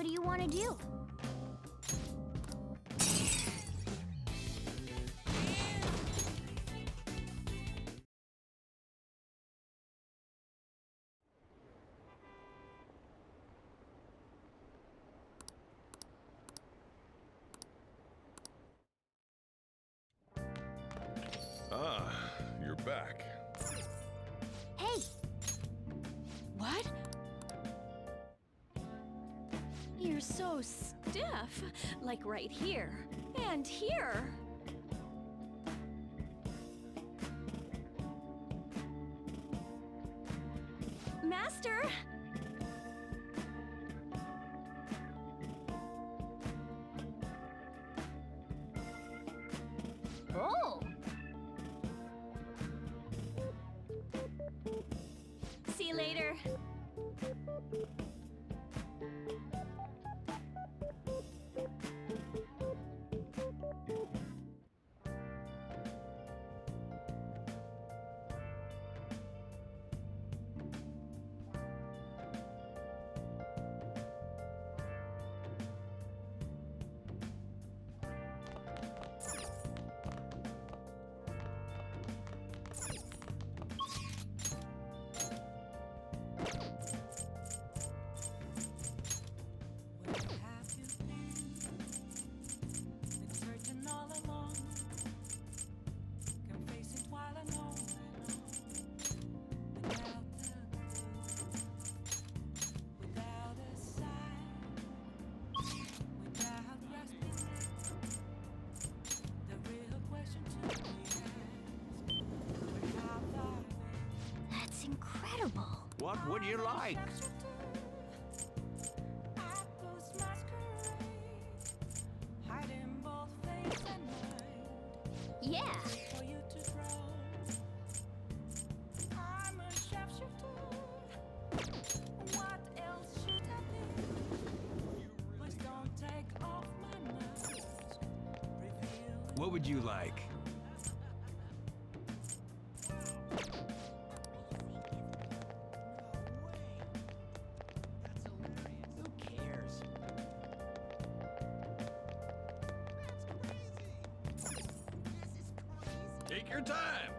What do you want to do? Ah, you're back. Hey! What? You're so stiff. Like right here. And here. Master! Oh! See you later. That's incredible. What would you like? Yeah! What would you like? Who cares? Take your time.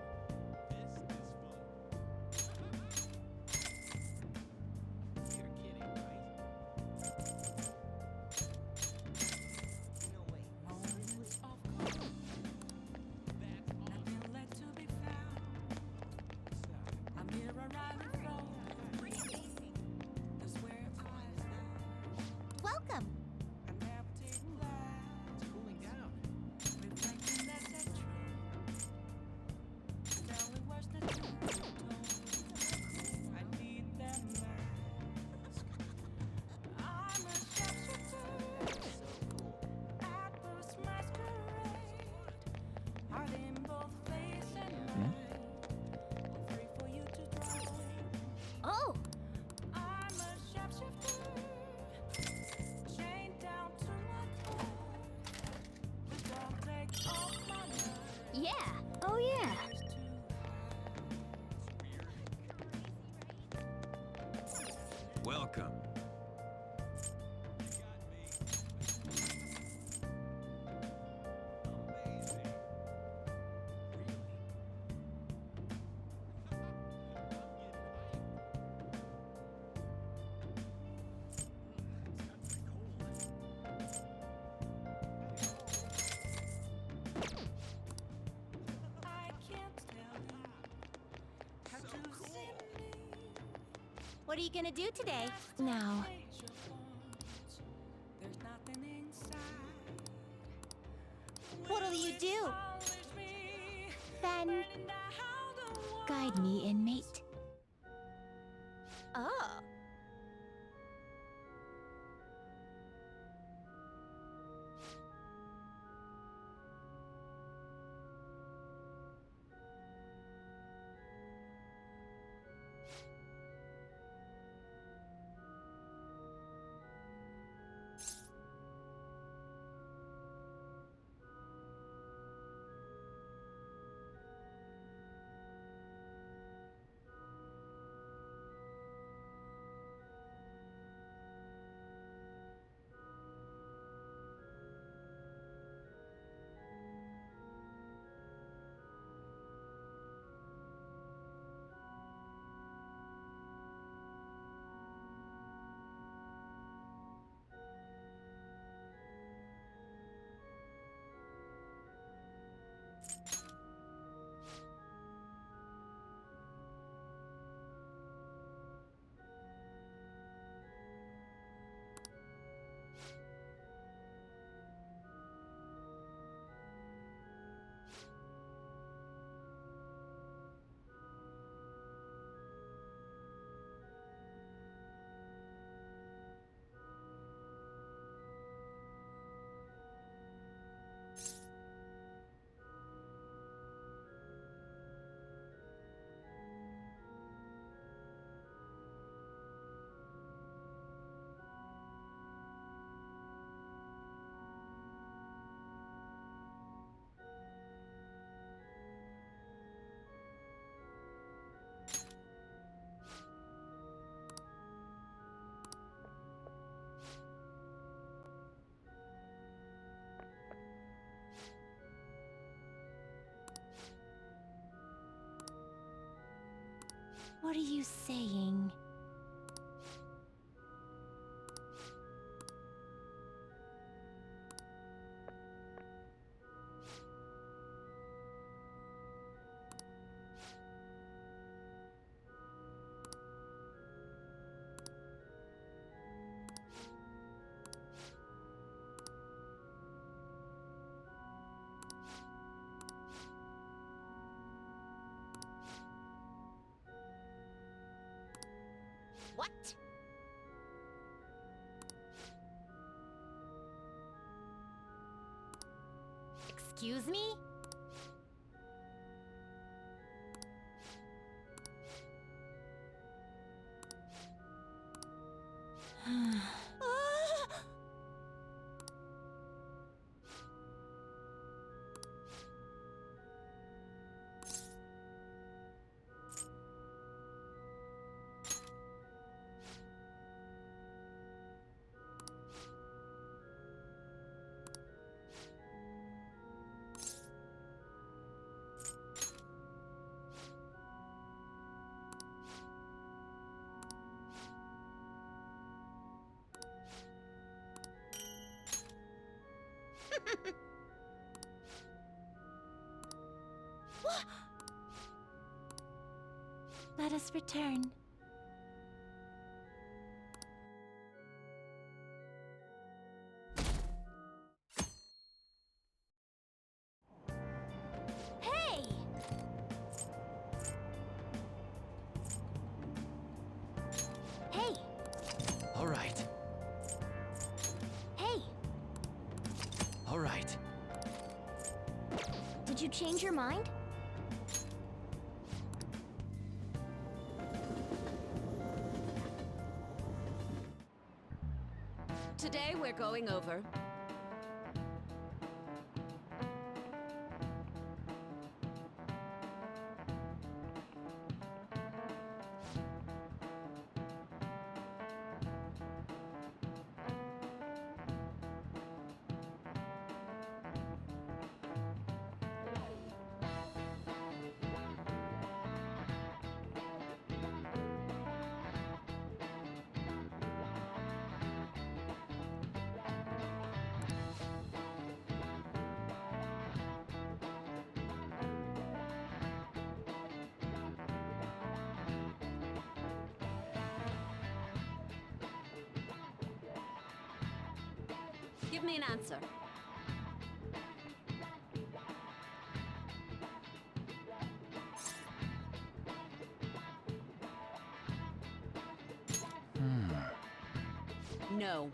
You're kidding, right? Welcome! It's cooling down. Oh! Yeah! Oh yeah! Welcome. What are you gonna do today? Now. What'll you do? Then guide me, inmate. Oh. What are you saying? What? Excuse me? Let us return. Hey! Hey! All right. Hey! All right. Did you change your mind? Today we're going over. Give me an answer. No.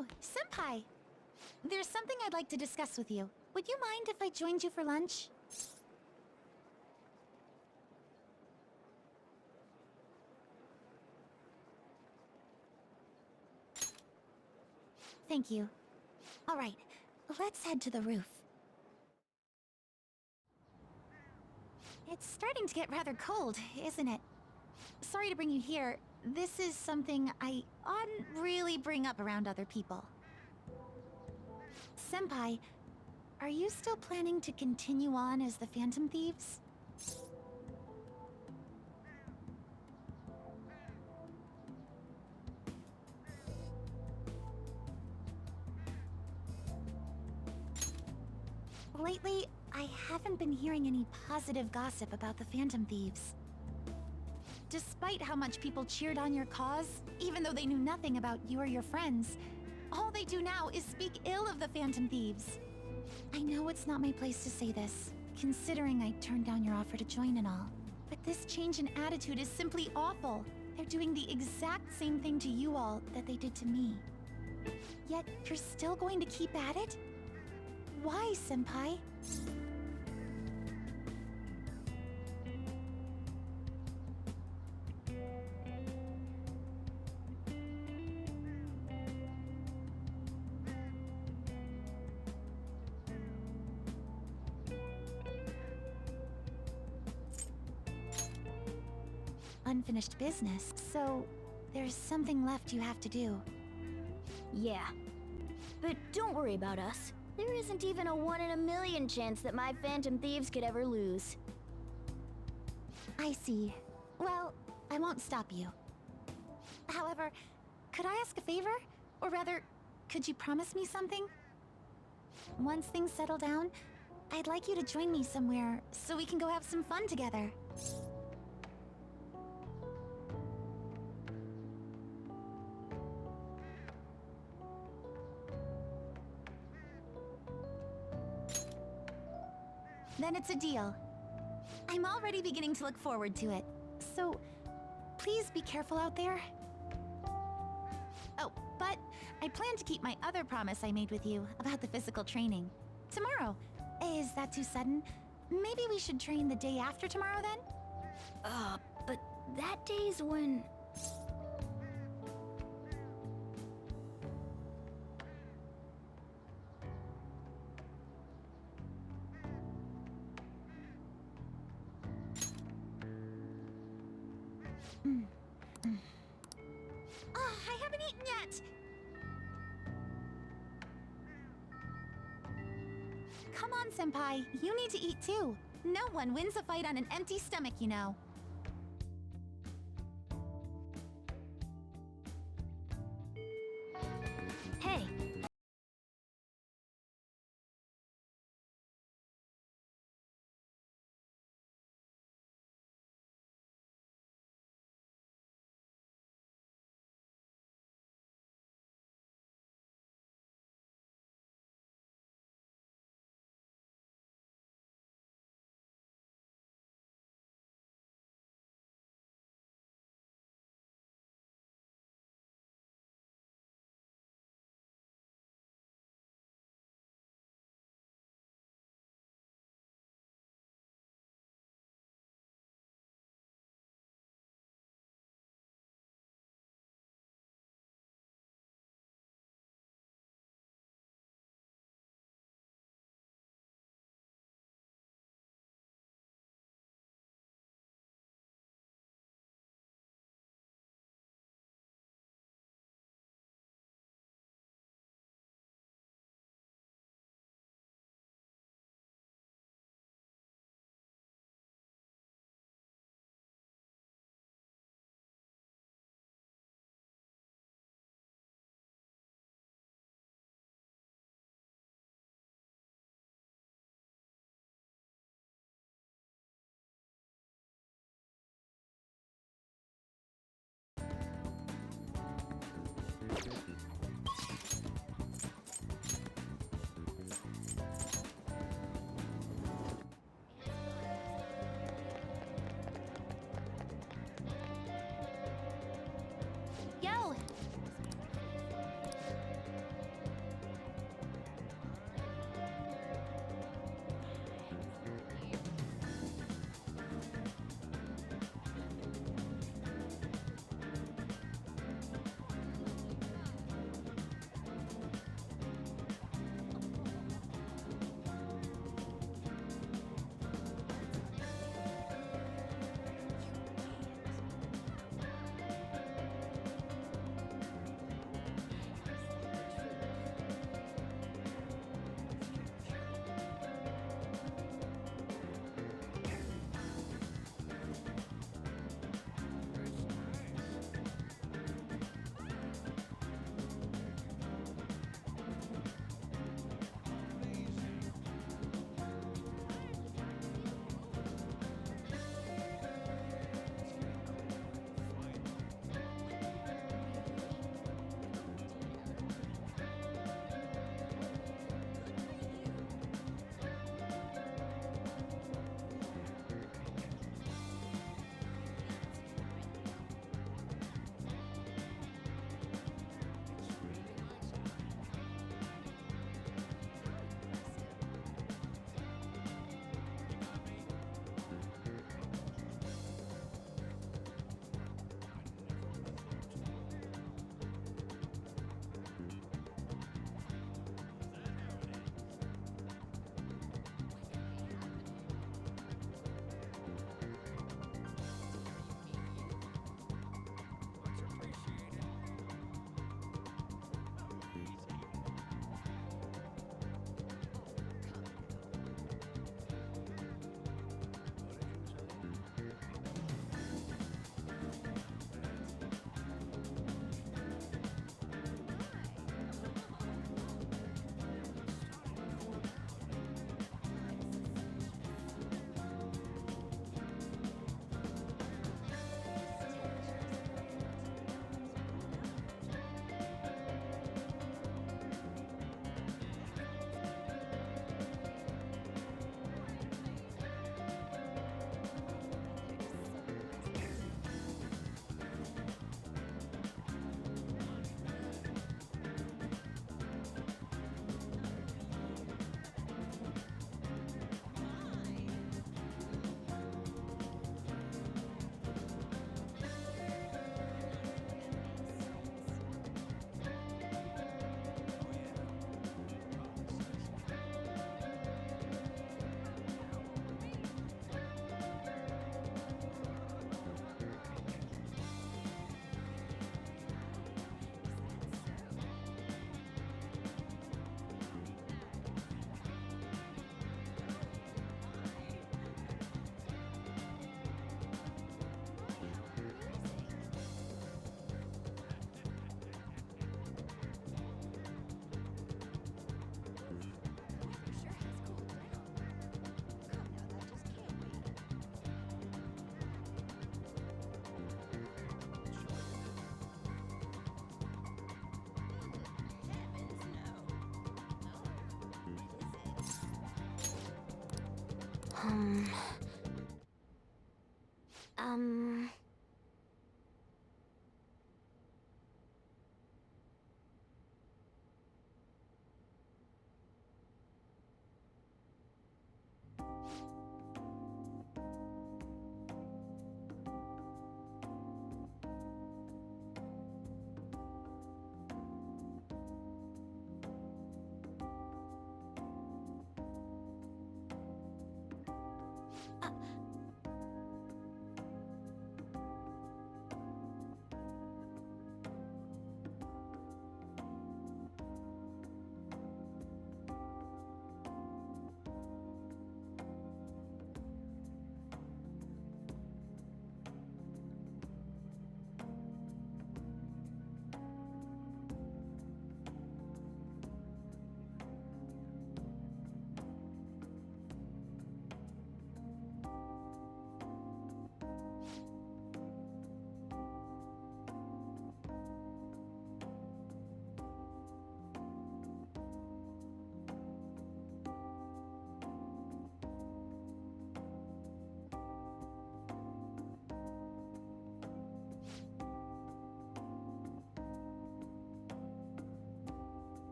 Oh, Senpai! There's something I'd like to discuss with you. Would you mind if I joined you for lunch? Thank you. All right, let's head to the roof. It's starting to get rather cold, isn't it? Sorry to bring you here. This is something I oughtn't really bring up around other people. Senpai, are you still planning to continue on as the Phantom Thieves? Lately, I haven't been hearing any positive gossip about the Phantom Thieves. Despite how much people cheered on your cause, even though they knew nothing about you or your friends, all they do now is speak ill of the Phantom Thieves. I know it's not my place to say this, considering I turned down your offer to join and all. But this change in attitude is simply awful. They're doing the exact same thing to you all that they did to me. Yet, you're still going to keep at it? Why, Senpai? Unfinished business, so there's something left you have to do. Yeah. But don't worry about us. There isn't even a 1 in a million chance that my Phantom Thieves could ever lose. I see. Well, I won't stop you. However, could I ask a favor? Or rather, could you promise me something? Once things settle down, I'd like you to join me somewhere so we can go have some fun together. Then it's a deal. I'm already beginning to look forward to it. So, please be careful out there. Oh, but I plan to keep my other promise I made with you about the physical training. Tomorrow. Is that too sudden? Maybe we should train the day after tomorrow then? But that day's when... Oh, I haven't eaten yet! Come on, Senpai. You need to eat too. No one wins a fight on an empty stomach, you know. Hey, Um... Um...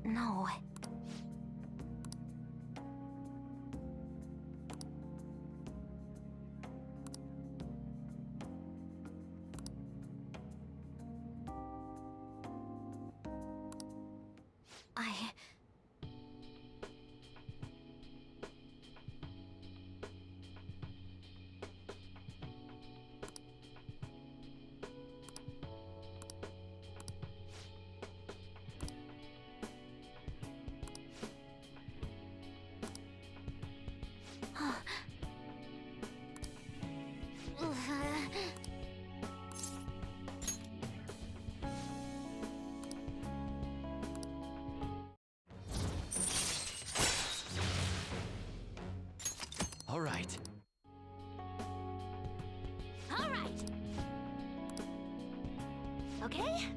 No. I... All right. All right. Okay?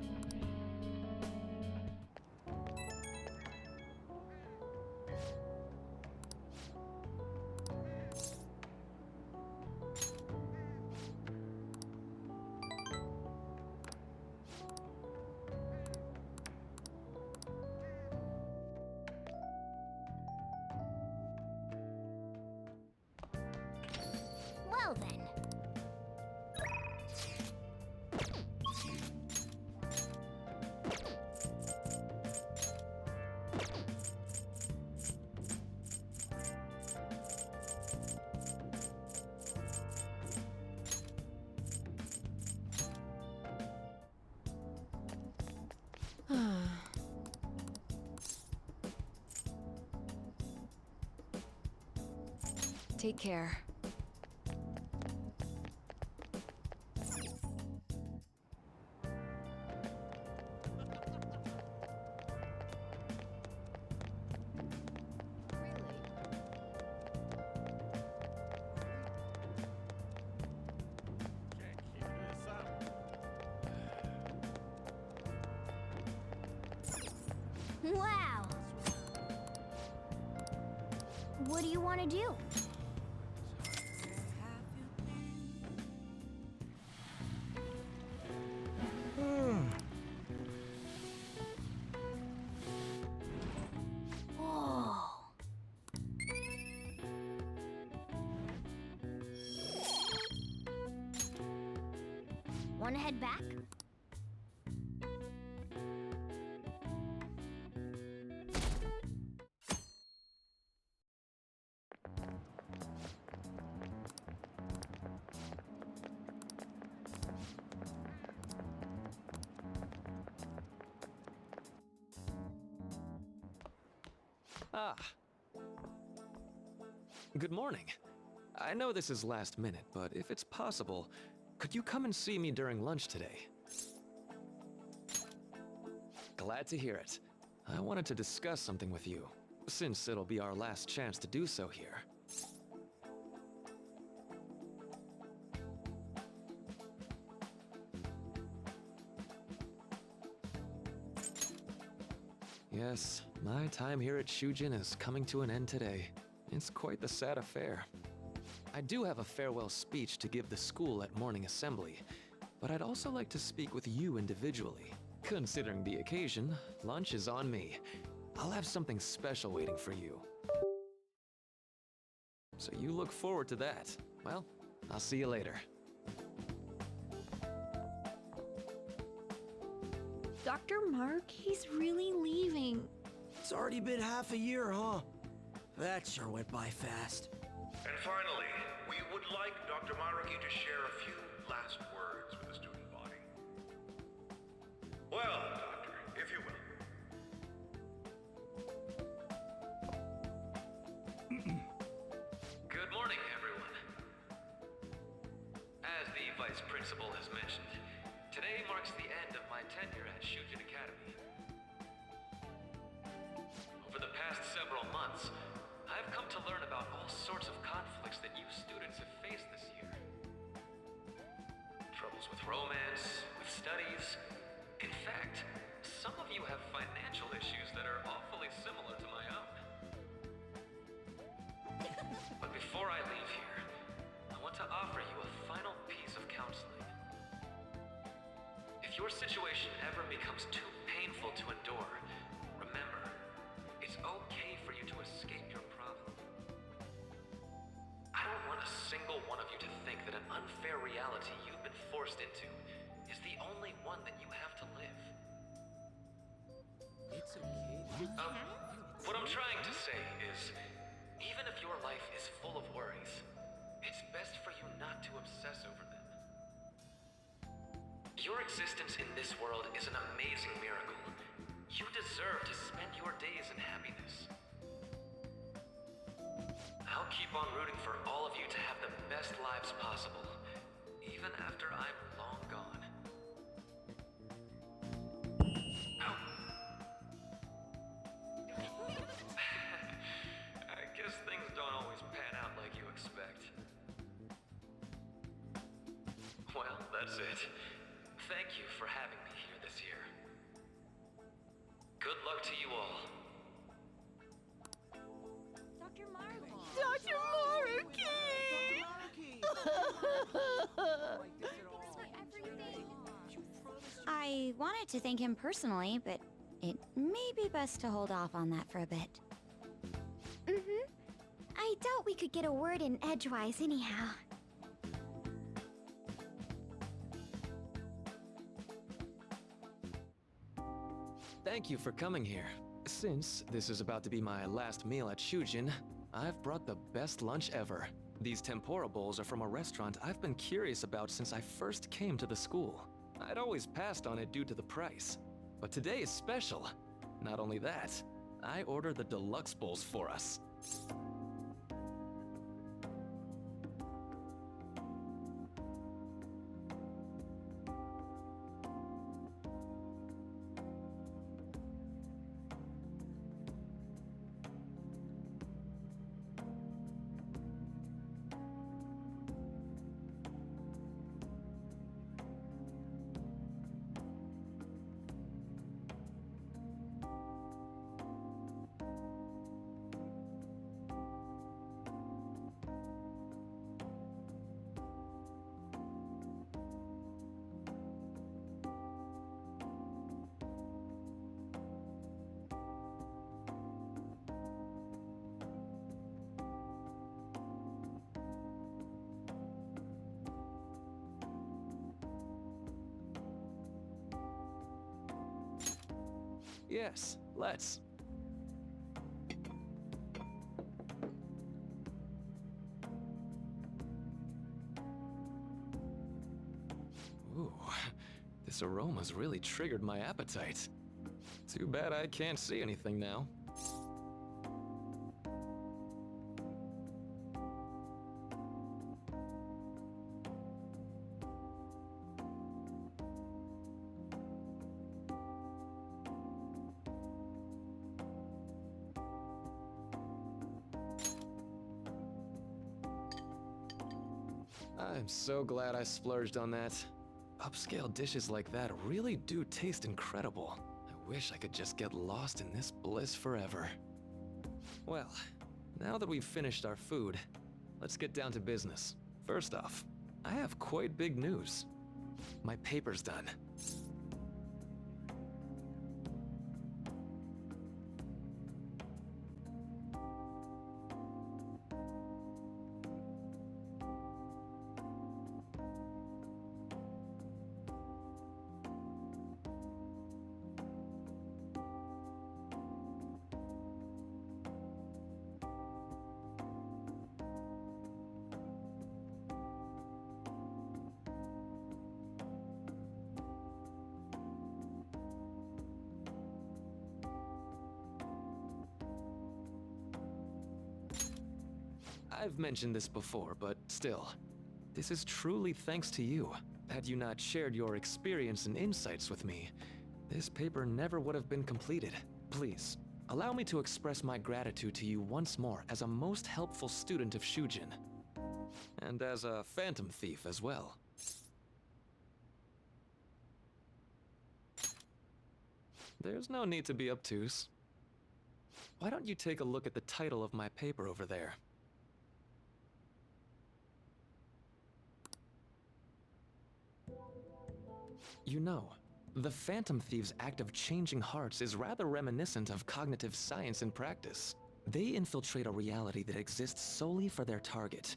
Well then. Take care. Wow! What do you want to do? Oh. Want to head back? Ah. Good morning. I know this is last minute, but if it's possible, could you come and see me during lunch today? Glad to hear it. I wanted to discuss something with you, since it'll be our last chance to do so here. Yes, my time here at Shujin is coming to an end today. It's quite the sad affair. I do have a farewell speech to give the school at morning assembly, but I'd also like to speak with you individually. Considering the occasion, lunch is on me. I'll have something special waiting for you. So you look forward to that. Well, I'll see you later. Dr. Mark, he's really leaving. It's already been half a year, huh? That sure went by fast. And finally, we would like Dr. Maruki to share a few last words with the student body. Well, Doctor, if you will. Good morning, everyone. As the Vice Principal has mentioned, today marks the end of my tenure at Shujin Academy. Over the past several months, I've come to learn about all sorts of conflicts that you students have faced this year. Troubles with romance, with studies. In fact, some of you have financial issues that are awfully similar to my own. But before I leave here, I want to offer you a final piece of counseling. If your situation ever becomes too painful to endure, remember, it's okay for you to escape your problem. I don't want a single one of you to think that an unfair reality you've been forced into is the only one that you have to live. It's okay. What I'm trying to say is, even if your life is full of worries, it's best for you not to obsess over them. Your existence in this world is an amazing miracle. You deserve to spend your days in happiness. I'll keep on rooting for all of you to have the best lives possible, even after I'm long gone. I guess things don't always pan out like you expect. Well, that's it. Thank you for having me here this year. Good luck to you all. Dr. Maruki! Dr. Maruki! I wanted to thank him personally, but it may be best to hold off on that for a bit. Mm-hmm. I doubt we could get a word in edgewise anyhow. Thank you for coming here. Since this is about to be my last meal at Shujin, I've brought the best lunch ever. These tempura bowls are from a restaurant I've been curious about since I first came to the school. I'd always passed on it due to the price. But today is special. Not only that, I ordered the deluxe bowls for us. Yes, let's. Ooh, this aroma's really triggered my appetite. Too bad I can't see anything now. I'm so glad I splurged on that. Upscale dishes like that really do taste incredible. I wish I could just get lost in this bliss forever. Well, now that we've finished our food, let's get down to business. First off, I have quite big news. My paper's done. I've mentioned this before, but still, this is truly thanks to you. Had you not shared your experience and insights with me, this paper never would have been completed. Please, allow me to express my gratitude to you once more as a most helpful student of Shujin. And as a phantom thief as well. There's no need to be obtuse. Why don't you take a look at the title of my paper over there? You know, the Phantom Thieves' act of changing hearts is rather reminiscent of cognitive science in practice. They infiltrate a reality that exists solely for their target,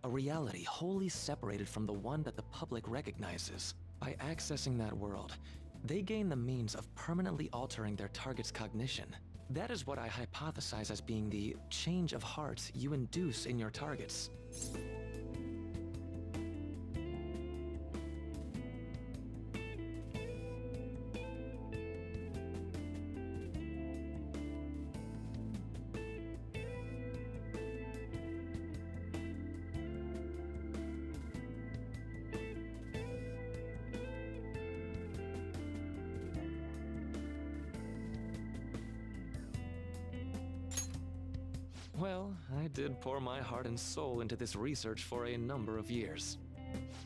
a reality wholly separated from the one that the public recognizes. By accessing that world, they gain the means of permanently altering their target's cognition. That is what I hypothesize as being the change of heart you induce in your targets. Well, I did pour my heart and soul into this research for a number of years.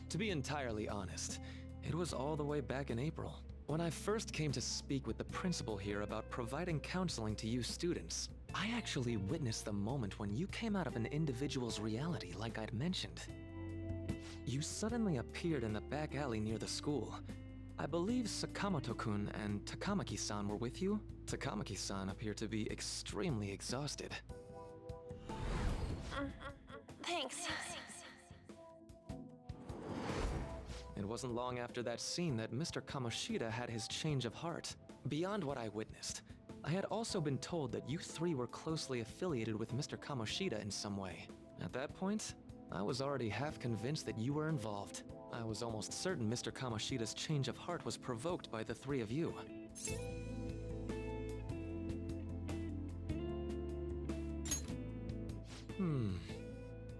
To be entirely honest, it was all the way back in April, when I first came to speak with the principal here about providing counseling to you students. I actually witnessed the moment when you came out of an individual's reality like I'd mentioned. You suddenly appeared in the back alley near the school. I believe Sakamoto-kun and Takamaki-san were with you? Takamaki-san appeared to be extremely exhausted. Thanks. It wasn't long after that scene that Mr. Kamoshida had his change of heart. Beyond what I witnessed, I had also been told that you three were closely affiliated with Mr. Kamoshida in some way. At that point, I was already half convinced that you were involved. I was almost certain Mr. Kamoshida's change of heart was provoked by the three of you.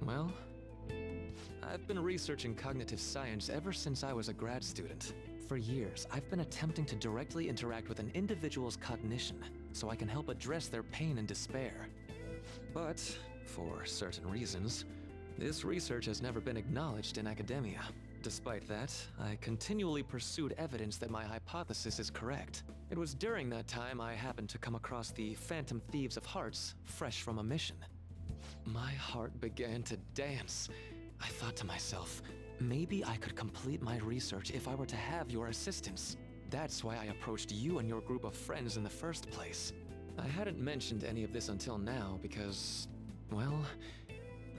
Well, I've been researching cognitive science ever since I was a grad student. For years, I've been attempting to directly interact with an individual's cognition so I can help address their pain and despair. But, for certain reasons, this research has never been acknowledged in academia. Despite that, I continually pursued evidence that my hypothesis is correct. It was during that time I happened to come across the Phantom Thieves of Hearts, fresh from a mission. My heart began to dance. I thought to myself, maybe I could complete my research if I were to have your assistance. That's why I approached you and your group of friends in the first place. I hadn't mentioned any of this until now because, well,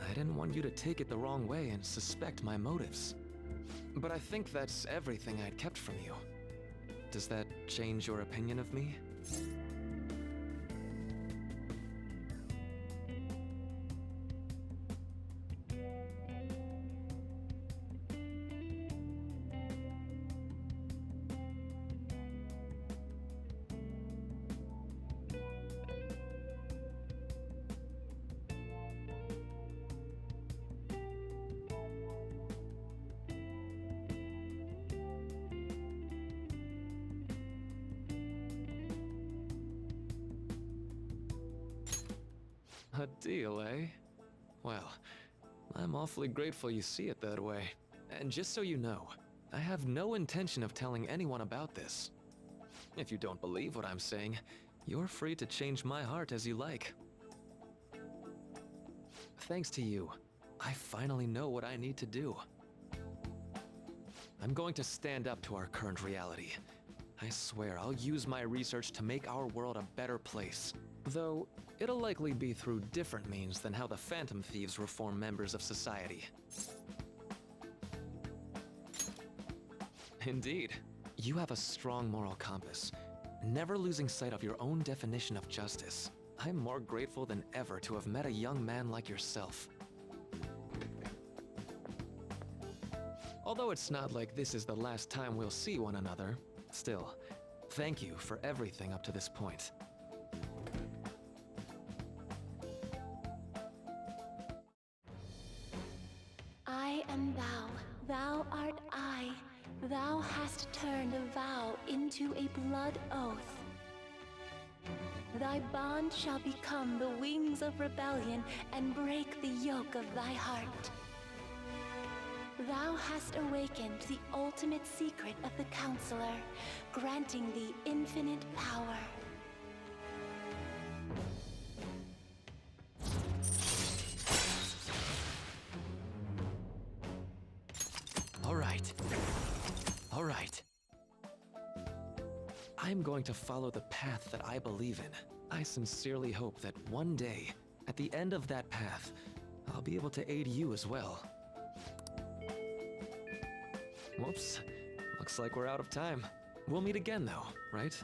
I didn't want you to take it the wrong way and suspect my motives. But I think that's everything I'd kept from you. Does that change your opinion of me? A deal, eh? Well, I'm awfully grateful you see it that way. And just so you know, I have no intention of telling anyone about this. If you don't believe what I'm saying, you're free to change my heart as you like. Thanks to you, I finally know what I need to do. I'm going to stand up to our current reality. I swear I'll use my research to make our world a better place. Though, it'll likely be through different means than how the Phantom Thieves reform members of society. Indeed. You have a strong moral compass, never losing sight of your own definition of justice. I'm more grateful than ever to have met a young man like yourself. Although it's not like this is the last time we'll see one another, still, thank you for everything up to this point. I am thou, thou art I. Thou hast turned a vow into a blood oath. Thy bond shall become the wings of rebellion and break the yoke of thy heart. Thou hast awakened the ultimate secret of the Counselor, granting thee infinite power. All right. I'm going to follow the path that I believe in. I sincerely hope that one day, at the end of that path, I'll be able to aid you as well. Whoops. Looks like we're out of time. We'll meet again though, right?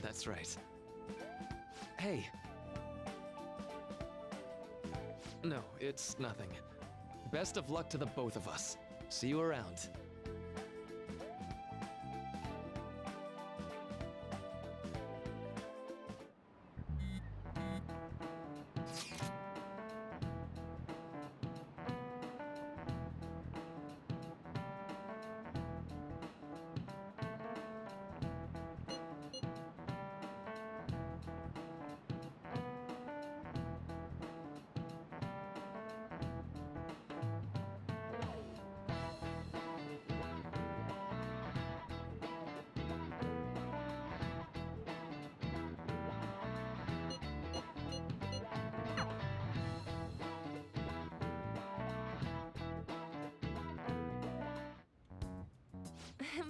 That's right. Hey. No, it's nothing. Best of luck to the both of us. See you around.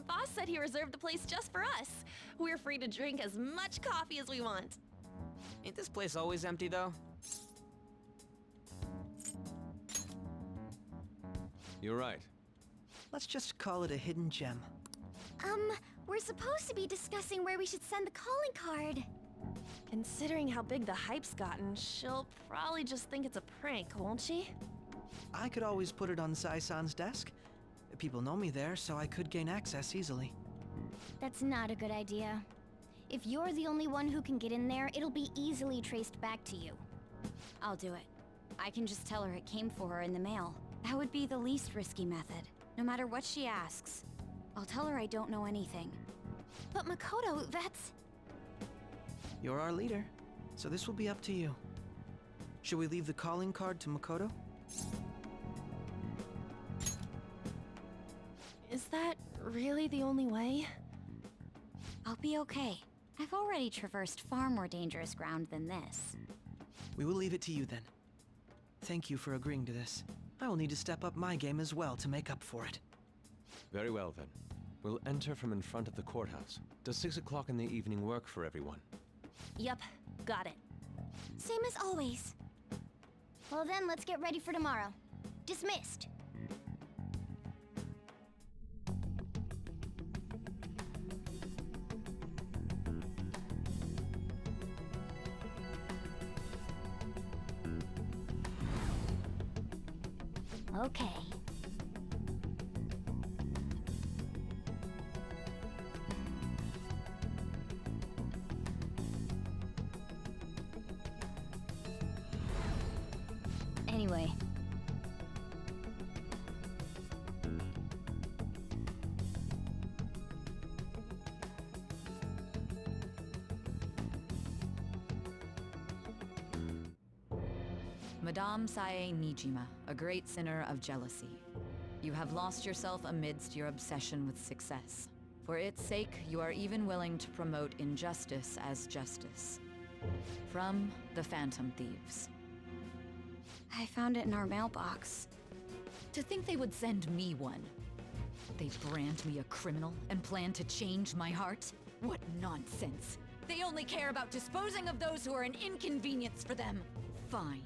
Boss said he reserved the place just for us. We're free to drink as much coffee as we want. Ain't this place always empty, though? You're right. Let's just call it a hidden gem. We're supposed to be discussing where we should send the calling card. Considering how big the hype's gotten, she'll probably just think it's a prank, won't she? I could always put it on Sai-san's desk. People know me there, so I could gain access easily. That's not a good idea. If you're the only one who can get in there, it'll be easily traced back to you. I'll do it. I can just tell her it came for her in the mail. That would be the least risky method. No matter what she asks, I'll tell her I don't know anything. But Makoto, that's... You're our leader, so this will be up to you. Should we leave the calling card to Makoto? Is that really the only way? I'll be okay. I've already traversed far more dangerous ground than this. We will leave it to you then. Thank you for agreeing to this. I will need to step up my game as well to make up for it. Very well then. We'll enter from in front of the courthouse. Does 6 o'clock in the evening work for everyone? Yup, got it. Same as always. Well then, let's get ready for tomorrow. Dismissed. Okay. Anyway. Madame Sae Nijima, a great sinner of jealousy. You have lost yourself amidst your obsession with success. For its sake, you are even willing to promote injustice as justice. From the Phantom Thieves. I found it in our mailbox. To think they would send me one. They brand me a criminal and plan to change my heart? What nonsense! They only care about disposing of those who are an inconvenience for them. Fine.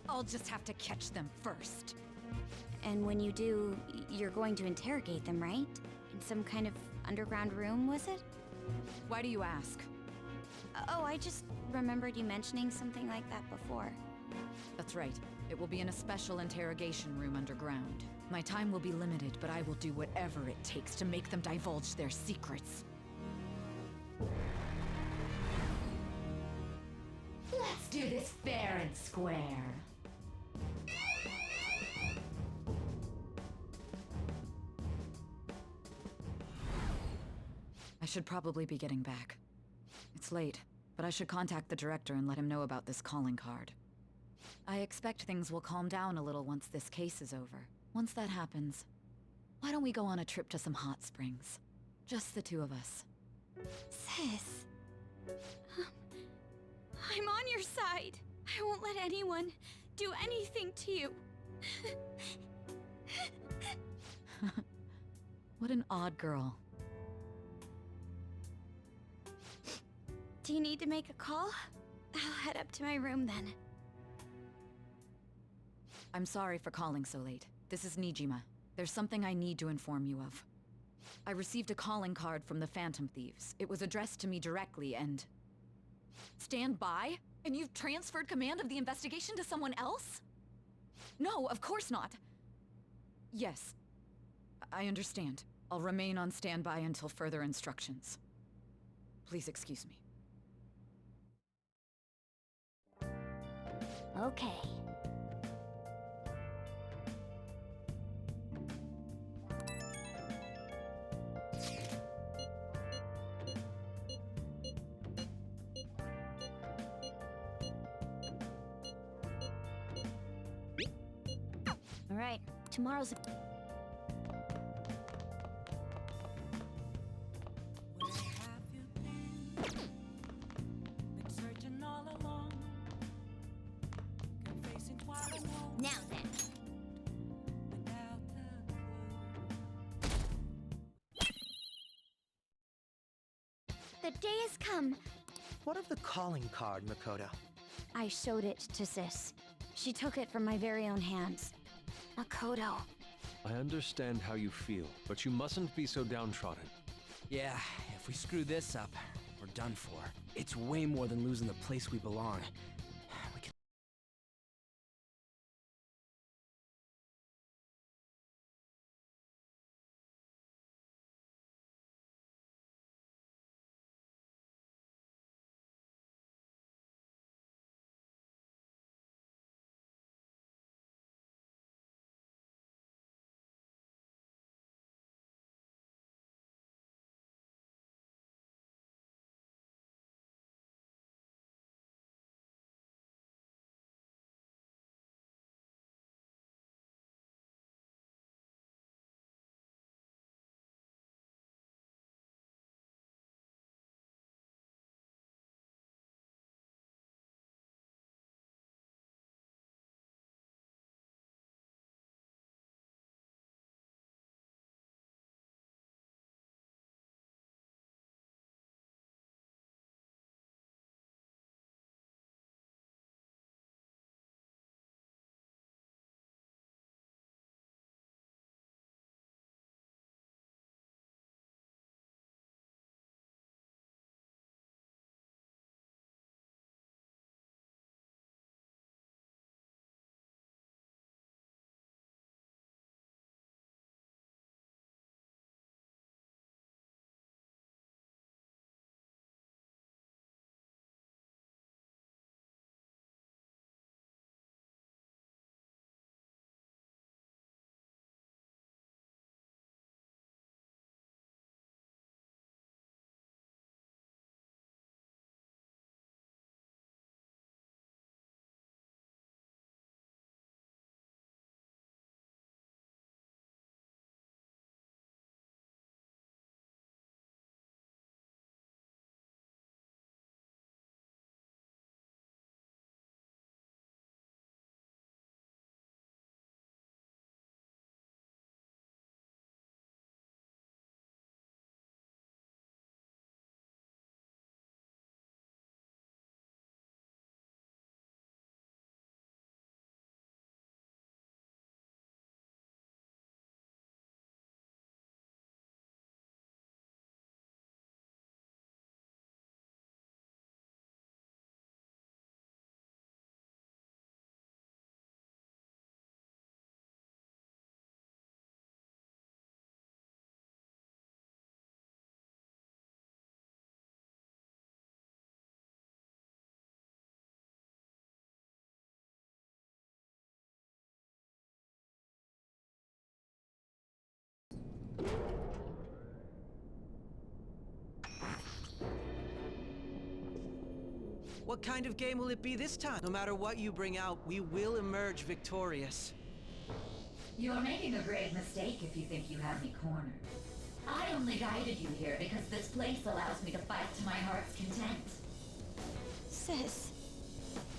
I'll just have to catch them first. And when you do, you're going to interrogate them, right? In some kind of underground room, was it? Why do you ask? Oh, I just remembered you mentioning something like that before. That's right. It will be in a special interrogation room underground. My time will be limited, but I will do whatever it takes to make them divulge their secrets. Let's do this fair and square. I should probably be getting back. It's late, but I should contact the director and let him know about this calling card. I expect things will calm down a little once this case is over. Once that happens, why don't we go on a trip to some hot springs? Just the two of us. Sis. I'm on your side. I won't let anyone do anything to you. What an odd girl. Do you need to make a call? I'll head up to my room then. I'm sorry for calling so late. This is Nijima. There's something I need to inform you of. I received a calling card from the Phantom Thieves. It was addressed to me directly and... Stand by? And you've transferred command of the investigation to someone else? No, of course not. Yes. I understand. I'll remain on standby until further instructions. Please excuse me. Okay. All right, tomorrow's... Now then. The day has come. What of the calling card, Makoto? I showed it to Sis. She took it from my very own hands. Makoto. I understand how you feel, but you mustn't be so downtrodden. Yeah, if we screw this up, we're done for. It's way more than losing the place we belong. What kind of game will it be this time? No matter what you bring out, we will emerge victorious. You're making a grave mistake if you think you have me cornered. I only guided you here because this place allows me to fight to my heart's content. Sis.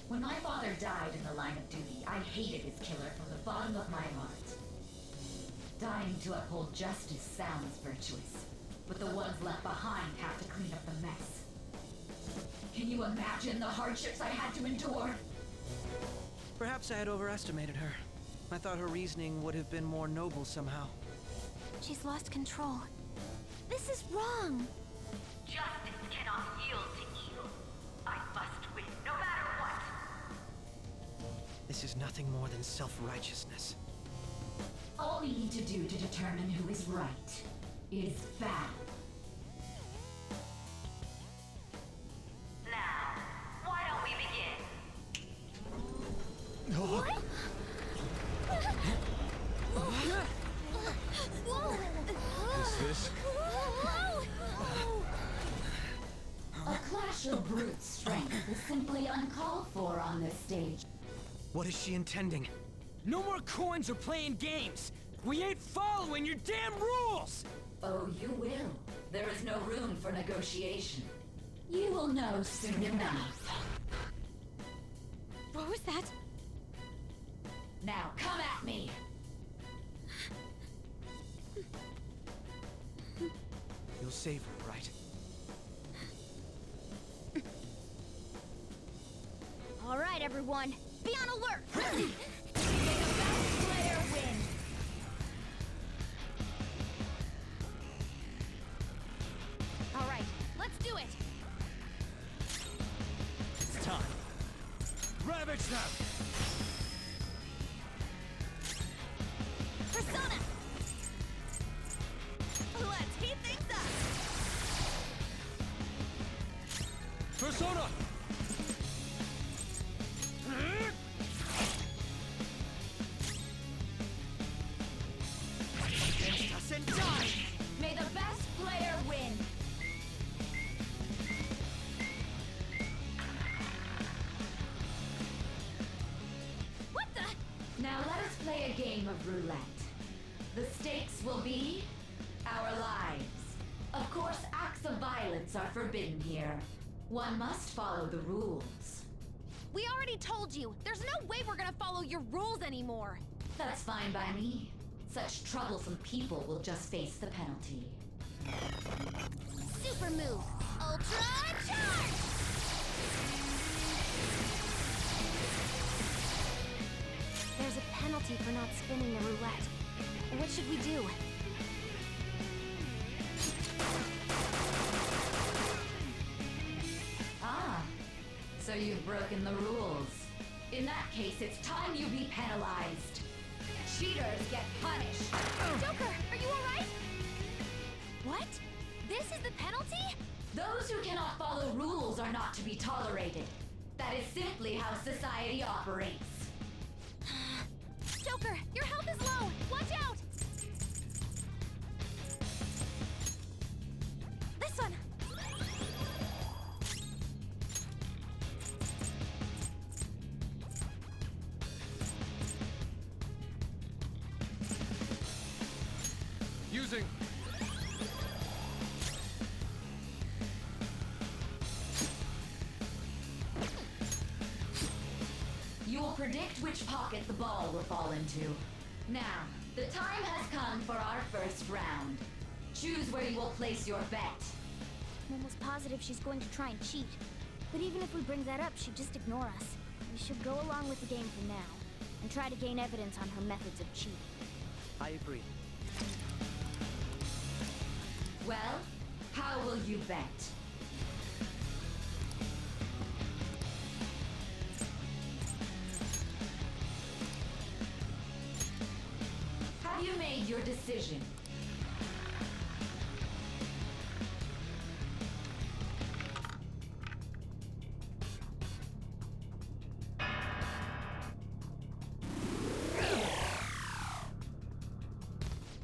When my father died in the line of duty, I hated his killer from the bottom of my heart. Dying to uphold justice sounds virtuous, but the ones left behind have to clean up the mess. Can you imagine the hardships I had to endure? Perhaps I had overestimated her. I thought her reasoning would have been more noble somehow. She's lost control. This is wrong. Justice cannot yield to evil. I must win, no matter what. This is nothing more than self-righteousness. All we need to do to determine who is right is battle. Now, why don't we begin? What? Is this? A clash of brute strength is simply uncalled for on this stage. What is she intending? No more coins or playing games! We ain't following your damn rules! Oh, you will. There is no room for negotiation. You will know soon enough. What was that? Now come at me! You'll save her, right? All right, everyone. Be on alert! May the best player win! All right, let's do it. It's time. Ravage them! Persona! Let's heat things up! Persona! Doesn't die! May the best player win! What the? Now let us play a game of roulette. The stakes will be our lives. Of course, acts of violence are forbidden here. One must follow the rules. We already told you. There's no way we're gonna follow your rules anymore. That's fine by me. Such troublesome people will just face the penalty. Super move. Ultra charge! There's a penalty for not spinning the roulette. What should we do? Ah, so you've broken the rules. In that case, it's time you be penalized. Cheaters get punished. Joker, are you alright? What? This is the penalty? Those who cannot follow rules are not to be tolerated. That is simply how society operates. Joker, your health is low! Watch out! This one! Using. You will predict which pocket the ball will fall into. Now, the time has come for our first round. Choose where you will place your bet. I'm almost positive she's going to try and cheat. But even if we bring that up, she'd just ignore us. We should go along with the game for now, and try to gain evidence on her methods of cheating. I agree. Well, how will you bet? Have you made your decision?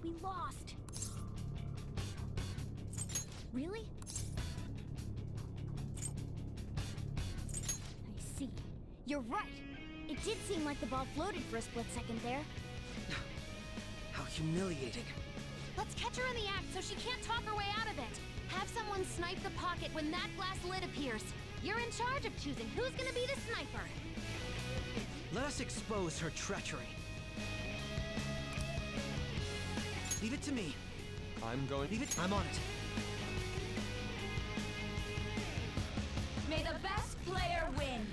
We lost. Really? I see. You're right! It did seem like the ball floated for a split second there. How humiliating. Let's catch her in the act so she can't talk her way out of it. Have someone snipe the pocket when that glass lid appears. You're in charge of choosing who's gonna be the sniper. Let us expose her treachery. Leave it to me. I'm going. Leave it. I'm on it. May the best player win!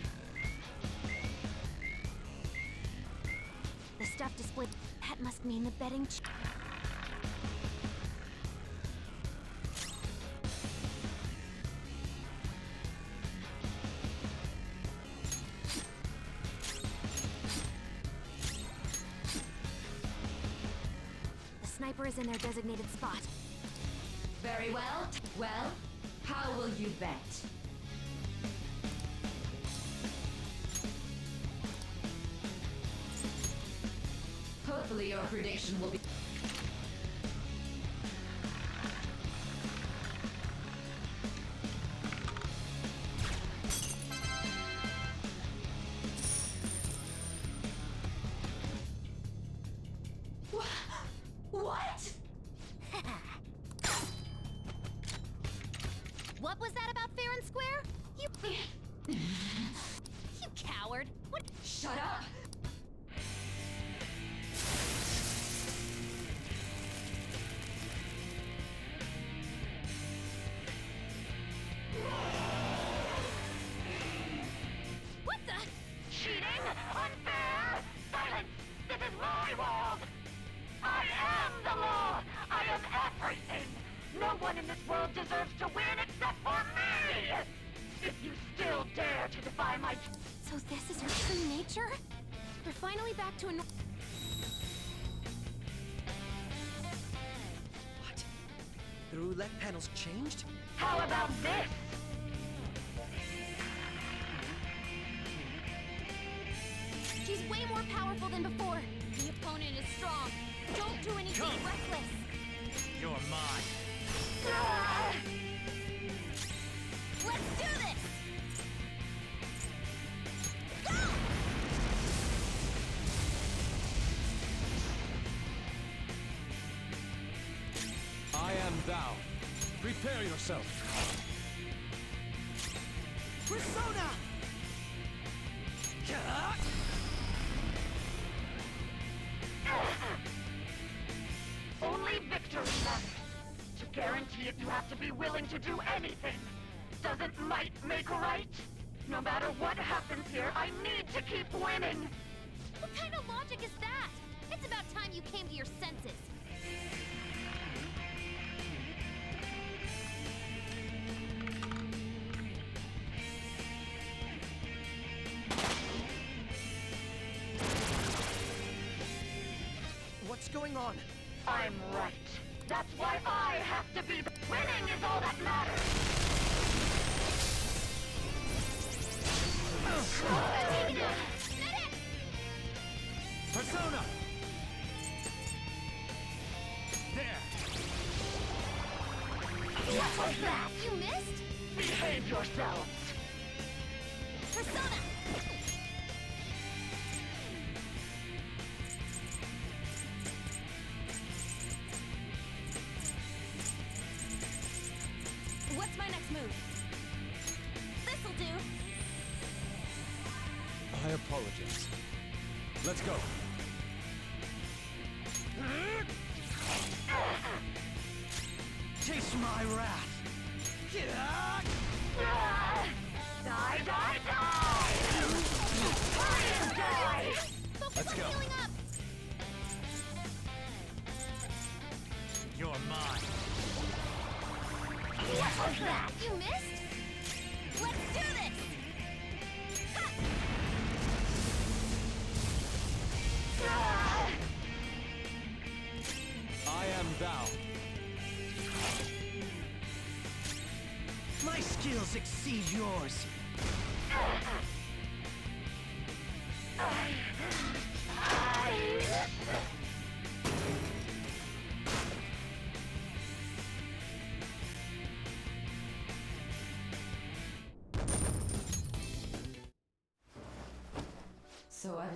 The stuff displayed. That must mean the betting. The sniper is in their designated spot. Very well. Well, how will you bet? Hopefully your prediction will be... What? What was that about fair and square? You coward. What? Shut up! What the? Cheating? Unfair? Silence! This is my world! I am the law! I am everything! No one in this world deserves to win except for me! If you still dare to defy my... So this is her true nature? We're finally back to a... What? The roulette panel's changed? How about this? She's way more powerful than before. The opponent is strong. Don't do anything reckless. You're mine. Let's do this! Go! I am thou. Prepare yourself. Persona! Only victory matters. To guarantee it, you have to be willing to do anything. Doesn't might make right? No matter what happens here, I need to keep winning! What kind of logic is that? It's about time you came to your senses. What's going on? I'm right. That's why I have to be the... Winning is all that matters! Persona! There! What was that? You missed? Behave yourselves! Persona! What's my next move? This'll do. I apologize. Let's go. Taste my wrath. Die, die, die! Die! Let's go. Healing up. You're mine. What was that? You missed? Let's do this! Ha! I am thou. My skills exceed yours.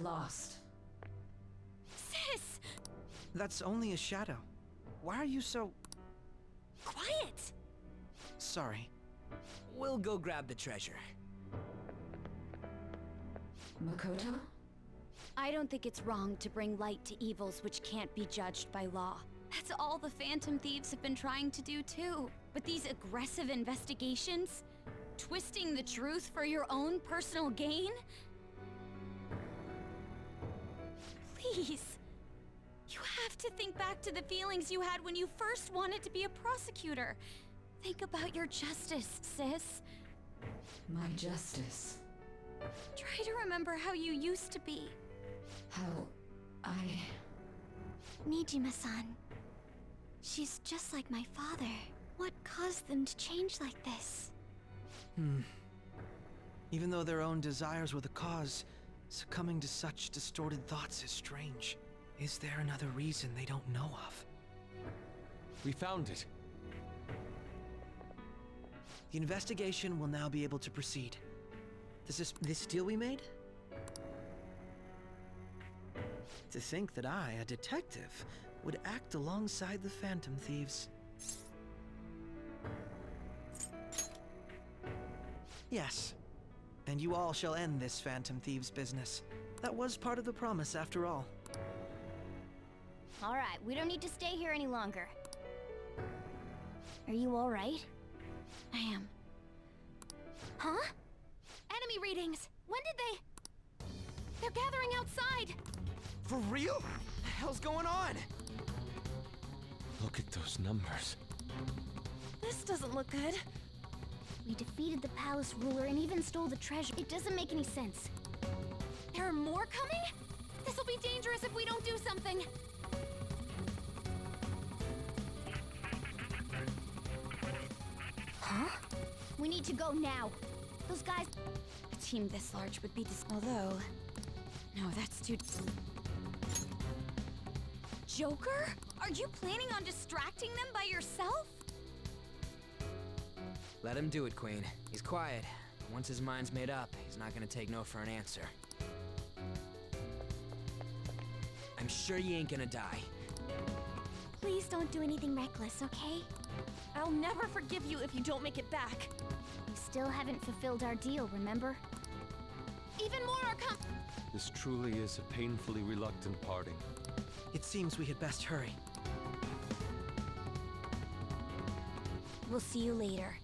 lost. Sis! That's only a shadow. Why are you so... Quiet! Sorry. We'll go grab the treasure. Makoto? I don't think it's wrong to bring light to evils which can't be judged by law. That's all the Phantom Thieves have been trying to do too. But these aggressive investigations? Twisting the truth for your own personal gain? Please. You have to think back to the feelings you had when you first wanted to be a prosecutor. Think about your justice, sis. My justice. Try to remember how you used to be. How I... Nijima-san. She's just like my father. What caused them to change like this? Even though their own desires were the cause, succumbing to such distorted thoughts is strange. Is there another reason they don't know of? We found it. The investigation will now be able to proceed. This deal we made? To think that I, a detective, would act alongside the Phantom Thieves. Yes. And you all shall end this Phantom Thieves business. That was part of the promise, after all. Alright, we don't need to stay here any longer. Are you alright? I am. Huh? Enemy readings! When did they... They're gathering outside! For real? What the hell's going on? Look at those numbers. This doesn't look good. We defeated the palace ruler and even stole the treasure. It doesn't make any sense. There are more coming? This'll be dangerous if we don't do something. Huh? We need to go now. Those guys... A team this large would be although... No, that's too... Joker? Are you planning on distracting them by yourself? Let him do it, Queen. He's quiet. Once his mind's made up, he's not gonna take no for an answer. I'm sure you ain't gonna die. Please don't do anything reckless, okay? I'll never forgive you if you don't make it back. We still haven't fulfilled our deal, remember? Even more are coming! This truly is a painfully reluctant parting. It seems we had best hurry. We'll see you later.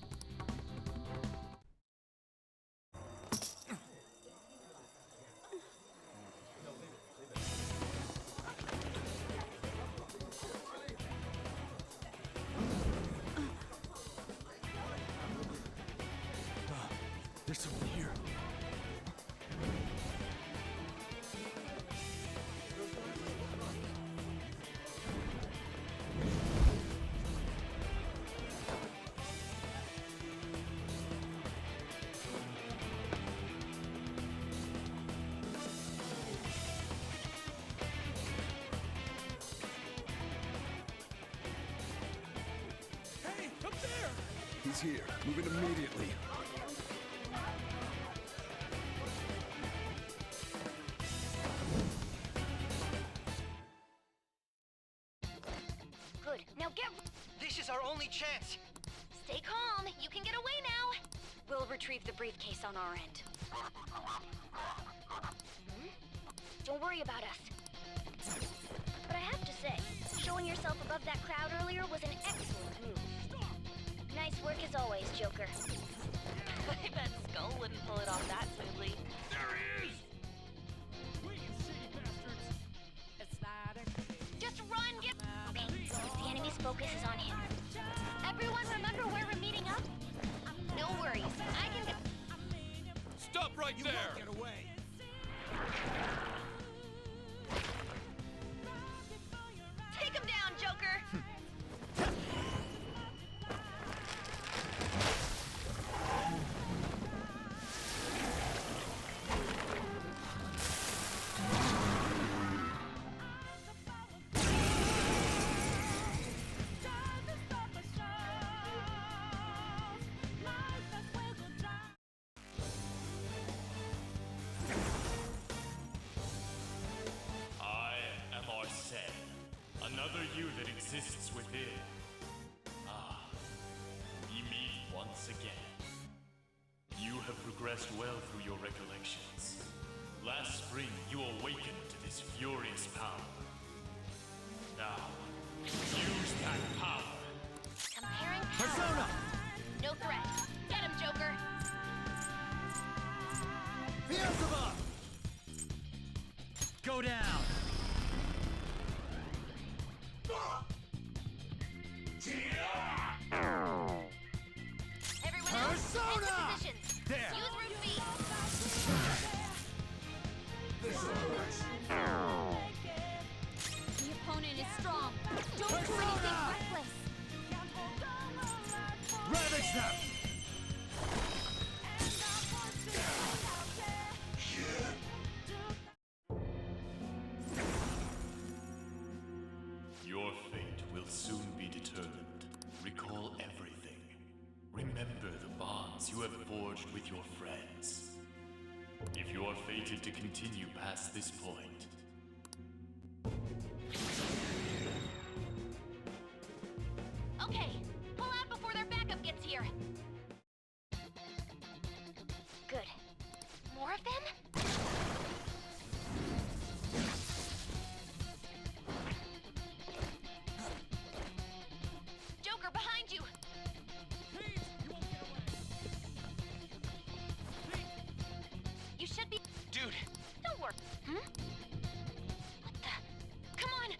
There's someone here. Hey, up there! He's here. Move it immediately. Good. Now get... This is our only chance! Stay calm. You can get away now. We'll retrieve the briefcase on our end. Don't worry about us. But I have to say, showing yourself above that crowd earlier was an excellent move. Nice work as always, Joker. I bet Skull wouldn't pull it off that smoothly. There he is! Just run, get... Okay, the enemy's focus is on him. Everyone remember where we're meeting up? No worries, I can get... Stop right there! Get away! Take him down, Joker! persists within. Ah, we meet once again. You have progressed well through your recollections. Last spring, you awakened to this furious power. Now, use that power. Comparing Persona! No threat. Get him, Joker. Beelzebub! Go down! Everyone else, Persona! head to positions. There. Use root B. The opponent is strong. Don't do anything reckless. Ravage them! Your fate will soon be determined. Recall everything. Remember the bonds you have forged with your friends. If you are fated to continue past this point, Okay, pull out before their backup gets here. Good. More of them? Joker, behind you! You should be... Dude! Don't worry. What the... Come on!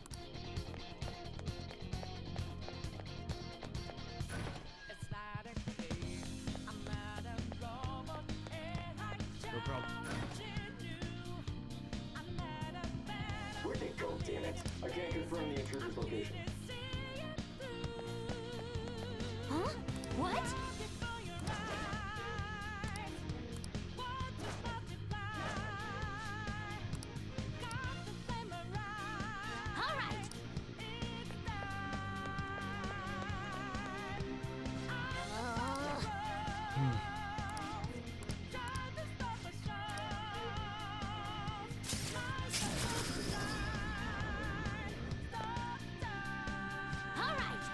No problem. Where'd they go, damn it? I can't confirm the intruder's location. Huh? What? All right. All right.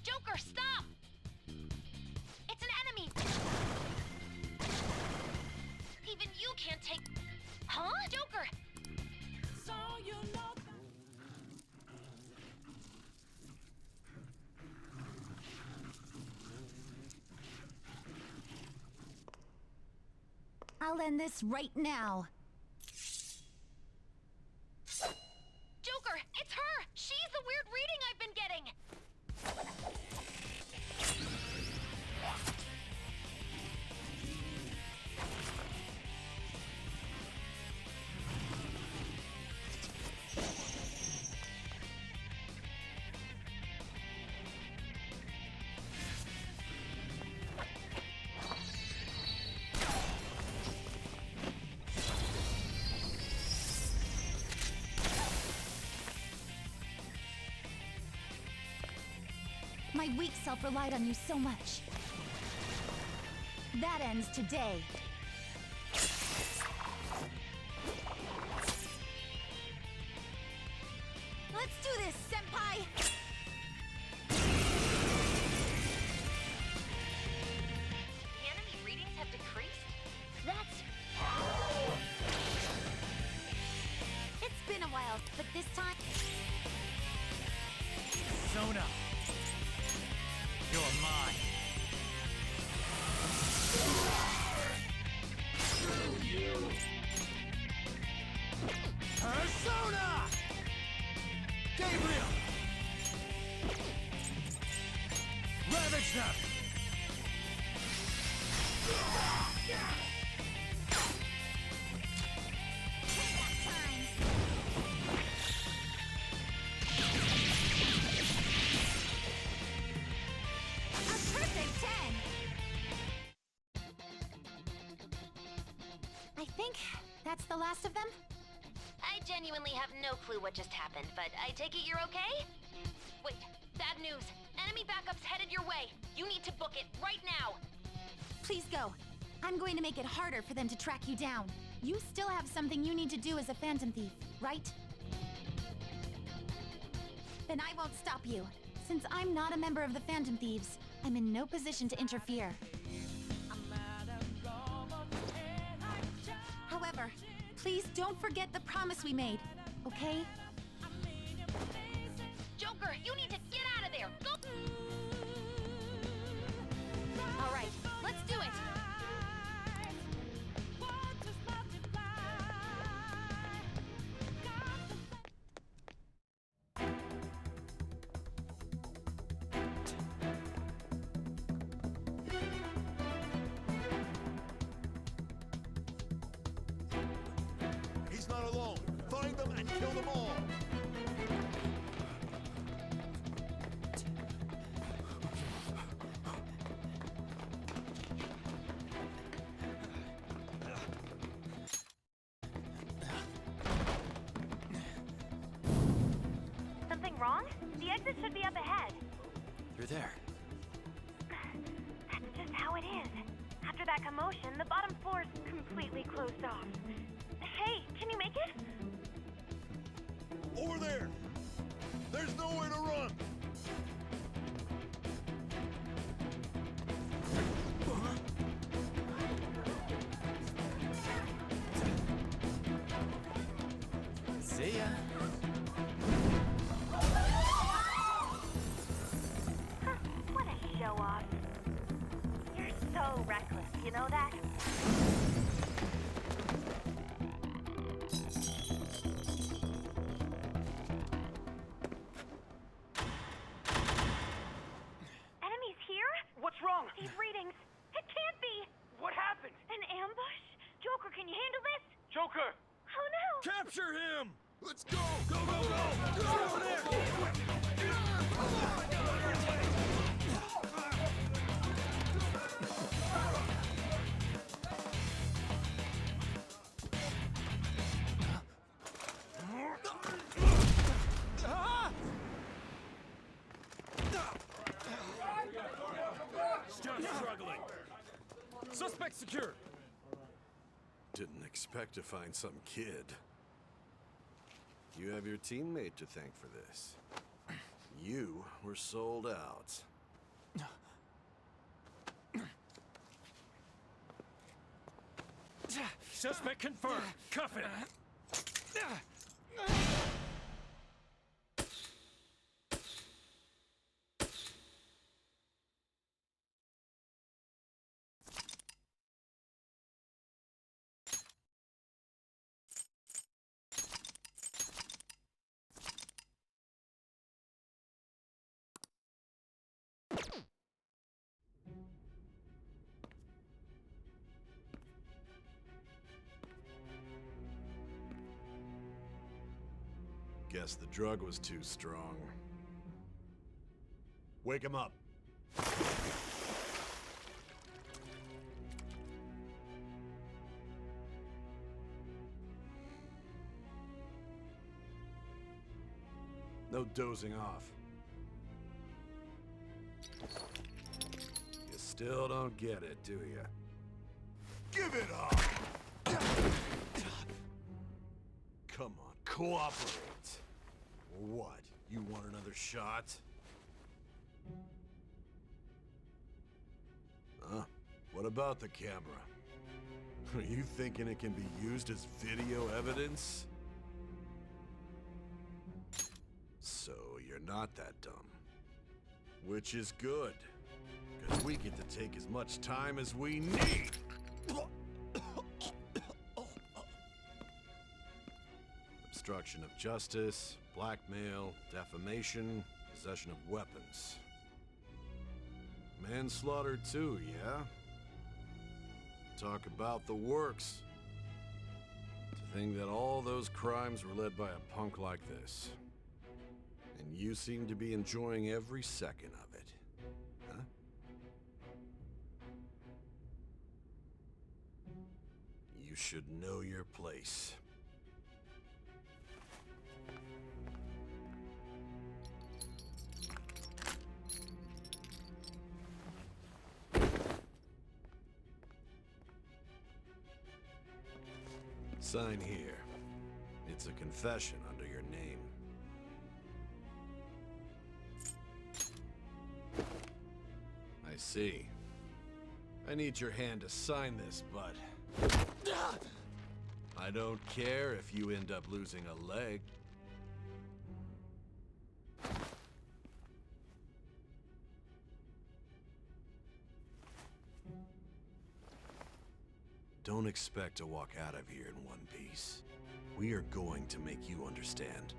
Joker, stop! It's an enemy! Even you can't take... Huh? Joker! So you know... I'll end this right now. Joker, it's her! She's the weird reading I've been getting! My weak self relied on you so much. That ends today. Let's do this, Senpai! The enemy readings have decreased? That's... It's been a while, but this time... Sona! You're mine! Persona! Gabriel! Ravage them! A perfect 10! I think that's the last of them? I genuinely have no clue what just happened, but I take it you're okay? Wait, bad news. Enemy backup's headed your way. You need to book it right now. Please go. I'm going to make it harder for them to track you down. You still have something you need to do as a Phantom Thief, right? Then I won't stop you. Since I'm not a member of the Phantom Thieves, I'm in no position to interfere. However, please don't forget the promise we made, okay? Joker, you need to get out of there! Go! All right, let's do it. He's not alone. Find them and kill them all. Something wrong? The exit should be up ahead. Through there. That's just how it is. After that commotion, the bottom floor's completely closed off. Hey, can you make it? Over there. There's nowhere to run. See ya. What a show off. You're so reckless, you know that? Enemies here? What's wrong? These readings. It can't be. What happened? An ambush? Joker, can you handle this? Joker! Oh no! Capture him! Let's go! Go, go, go! Go over there! Still struggling. Suspect secured. Didn't expect to find some kid. You have your teammate to thank for this. You were sold out. Suspect confirmed. Cuff it. Guess the drug was too strong. Wake him up. No dozing off. You still don't get it, do you? Give it up! Come on, cooperate. Or what? You want another shot? Huh? What about the camera? Are you thinking it can be used as video evidence? So you're not that dumb. Which is good. Because we get to take as much time as we need. Obstruction of justice, blackmail, defamation, possession of weapons. Manslaughter too, yeah? Talk about the works. To think that all those crimes were led by a punk like this. And you seem to be enjoying every second of it. Huh? You should know your place. Sign here. It's a confession under your name. I see. I need your hand to sign this, but... I don't care if you end up losing a leg. Don't expect to walk out of here in one piece. We are going to make you understand.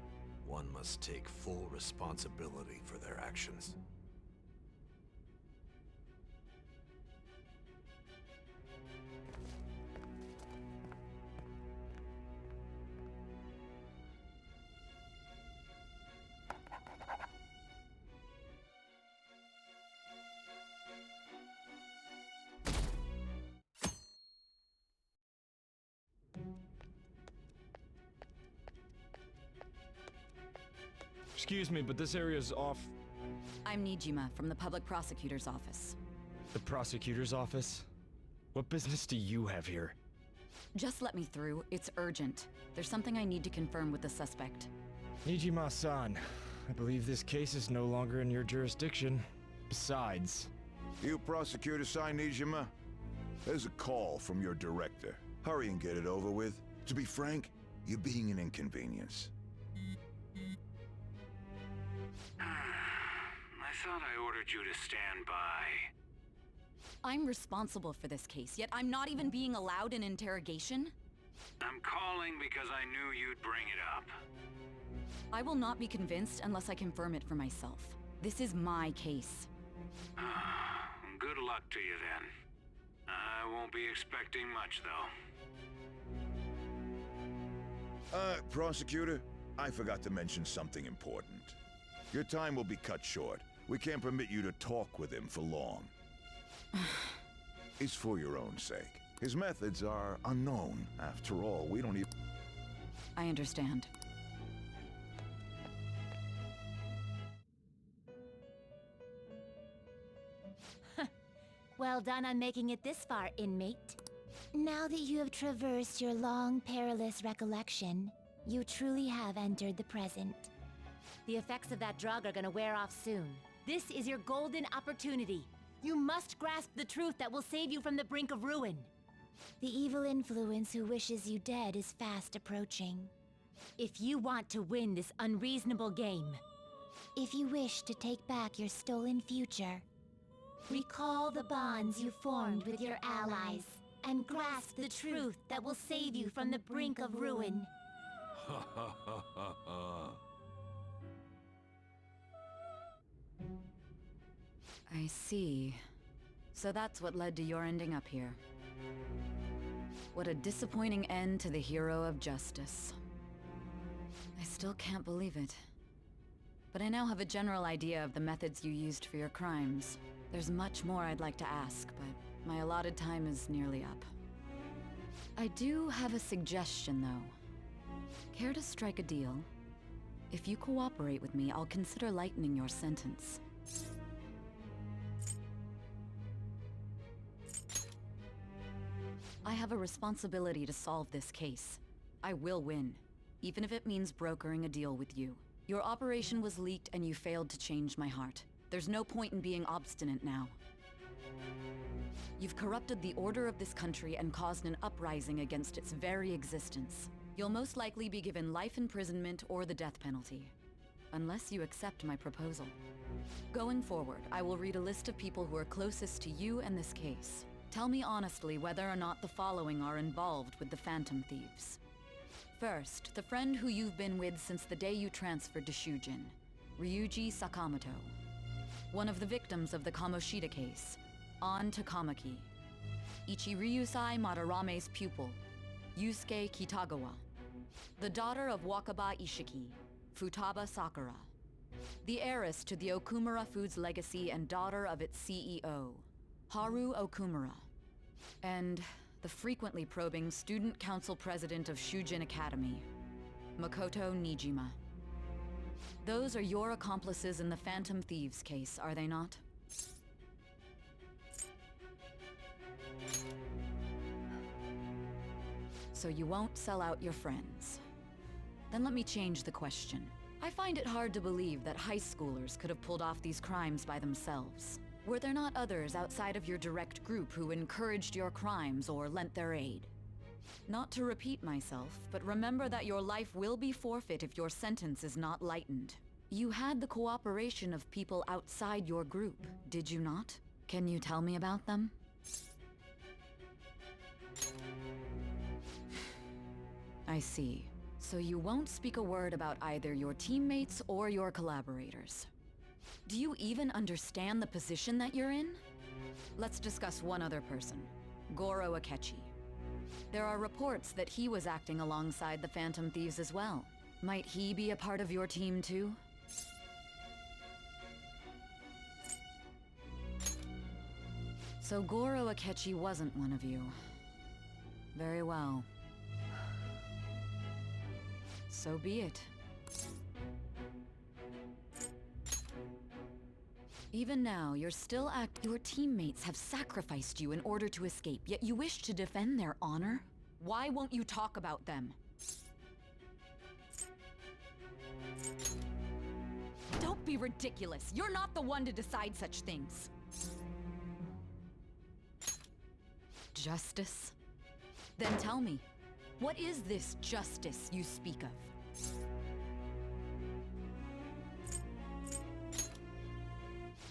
One must take full responsibility for their actions. Excuse me, but this area's off... I'm Nijima from the Public Prosecutor's Office. The prosecutor's office? What business do you have here? Just let me through. It's urgent. There's something I need to confirm with the suspect. Nijima-san, I believe this case is no longer in your jurisdiction. Besides... You prosecutor sign Nijima? There's a call from your director. Hurry and get it over with. To be frank, you're being an inconvenience. I thought I ordered you to stand by. I'm responsible for this case, yet I'm not even being allowed an interrogation? I'm calling because I knew you'd bring it up. I will not be convinced unless I confirm it for myself. This is my case. Good luck to you then. I won't be expecting much, though. Prosecutor, I forgot to mention something important. Your time will be cut short. We can't permit you to talk with him for long. It's for your own sake. His methods are unknown. After all, we don't even... I understand. Well done on making it this far, inmate. Now that you have traversed your long, perilous recollection, you truly have entered the present. The effects of that drug are gonna wear off soon. This is your golden opportunity. You must grasp the truth that will save you from the brink of ruin. The evil influence who wishes you dead is fast approaching. If you want to win this unreasonable game, if you wish to take back your stolen future, recall the bonds you formed with your allies and grasp the truth that will save you from the brink of ruin. Ha ha ha ha ha. I see. So that's what led to your ending up here. What a disappointing end to the hero of justice. I still can't believe it. But I now have a general idea of the methods you used for your crimes. There's much more I'd like to ask, but my allotted time is nearly up. I do have a suggestion, though. Care to strike a deal? If you cooperate with me, I'll consider lightening your sentence. I have a responsibility to solve this case. I will win, even if it means brokering a deal with you. Your operation was leaked and you failed to change my heart. There's no point in being obstinate now. You've corrupted the order of this country and caused an uprising against its very existence. You'll most likely be given life imprisonment or the death penalty, unless you accept my proposal. Going forward, I will read a list of people who are closest to you and this case. Tell me honestly whether or not the following are involved with the Phantom Thieves. First, the friend who you've been with since the day you transferred to Shujin, Ryuji Sakamoto. One of the victims of the Kamoshida case, An Takamaki. Ichiryusai Madarame's pupil, Yusuke Kitagawa. The daughter of Wakaba Ishiki, Futaba Sakura. The heiress to the Okumura Foods legacy and daughter of its CEO, Haru Okumura. And the frequently probing student council president of Shujin Academy, Makoto Nijima. Those are your accomplices in the Phantom Thieves case, are they not? So you won't sell out your friends. Then let me change the question. I find it hard to believe that high schoolers could have pulled off these crimes by themselves. Were there not others outside of your direct group who encouraged your crimes or lent their aid? Not to repeat myself, but remember that your life will be forfeit if your sentence is not lightened. You had the cooperation of people outside your group, did you not? Can you tell me about them? I see. So you won't speak a word about either your teammates or your collaborators. Do you even understand the position that you're in? Let's discuss one other person, Goro Akechi. There are reports that he was acting alongside the Phantom Thieves as well. Might he be a part of your team too? So Goro Akechi wasn't one of you. Very well. So be it. Even now, you're still your teammates have sacrificed you in order to escape, yet you wish to defend their honor? Why won't you talk about them? Don't be ridiculous. You're not the one to decide such things. Justice? Then tell me, what is this justice you speak of?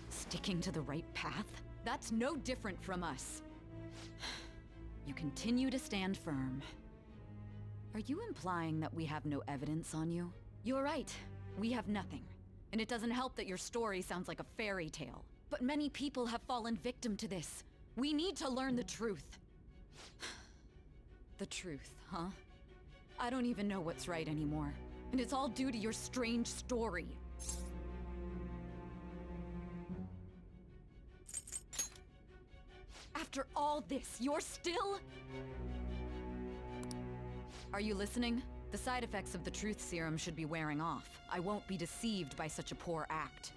Sticking to the right path? That's no different from us. You continue to stand firm. Are you implying that we have no evidence on you? You're right. We have nothing. And it doesn't help that your story sounds like a fairy tale. But many people have fallen victim to this. We need to learn the truth. The truth, huh? I don't even know what's right anymore. And it's all due to your strange story. After all this, you're still... Are you listening? The side effects of the truth serum should be wearing off. I won't be deceived by such a poor act.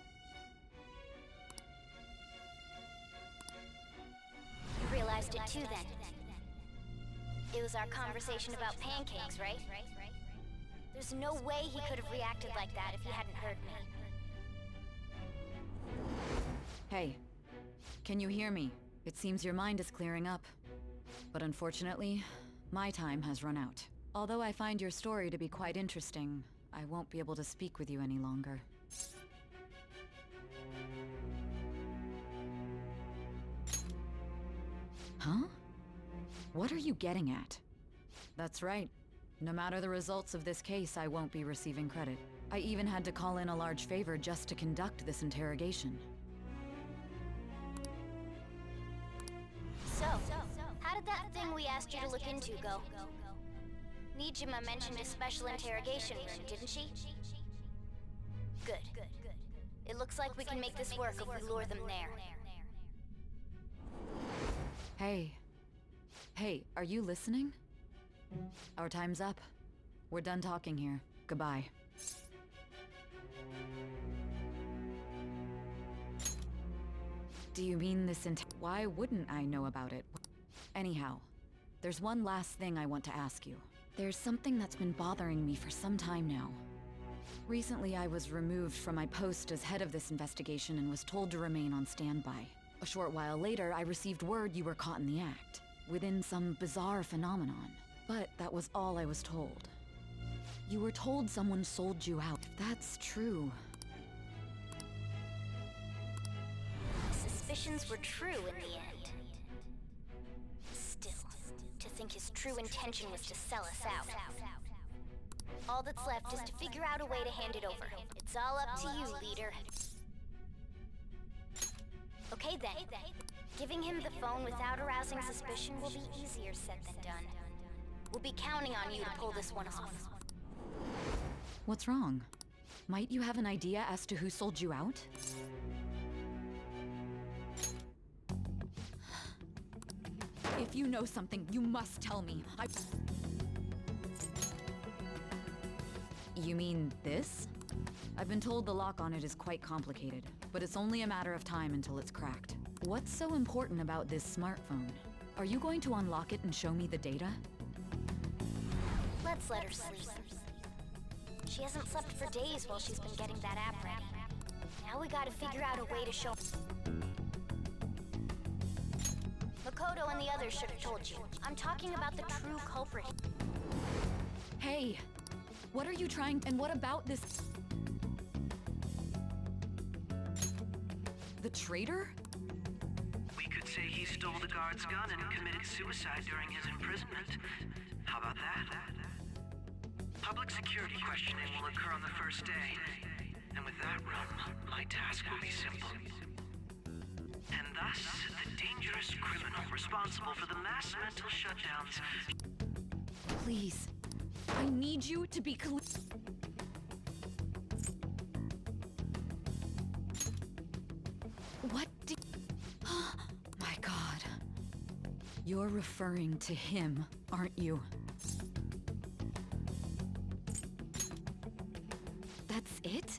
You realized it too then. It was our conversation about pancakes, right? There's no way he could have reacted like that if he hadn't heard me. Hey, can you hear me? It seems your mind is clearing up. But unfortunately, my time has run out. Although I find your story to be quite interesting, I won't be able to speak with you any longer. Huh? What are you getting at? That's right. No matter the results of this case, I won't be receiving credit. I even had to call in a large favor just to conduct this interrogation. So, how did that thing we asked you to look into go? Nijima mentioned a special interrogation room, didn't she? Good. It looks like we can make this work if we lure them there. Hey, are you listening? Our time's up. We're done talking here. Goodbye. Do you mean this Why wouldn't I know about it? Anyhow, there's one last thing I want to ask you. There's something that's been bothering me for some time now. Recently, I was removed from my post as head of this investigation and was told to remain on standby. A short while later, I received word you were caught in the act, within some bizarre phenomenon. But that was all I was told. You were told someone sold you out. If that's true... Suspicions were true in the end. Still, to think his true intention was to sell us out. All that's left is to figure out a way to hand it over. It's all up to you, leader. Okay then. Giving him the phone without arousing suspicion will be easier said than done. We'll be counting on you to pull this one off. What's wrong? Might you have an idea as to who sold you out? If you know something, you must tell me. You mean this? I've been told the lock on it is quite complicated, but it's only a matter of time until it's cracked. What's so important about this smartphone? Are you going to unlock it and show me the data? Let's let her sleep. She hasn't slept for days while she's been getting that app ready. Now we gotta figure out a way to show... Makoto and the others should have told you. I'm talking about the true culprit. Hey, what are you trying... And what about this... The traitor? We could say he stole the guard's gun and committed suicide during his imprisonment. How about that? Public security questioning will occur on the first day. And with that room, my task will be simple. And thus, the dangerous criminal responsible for the mass mental shutdowns... Please, I need you to be clear. What did... My God. You're referring to him, aren't you? That's it?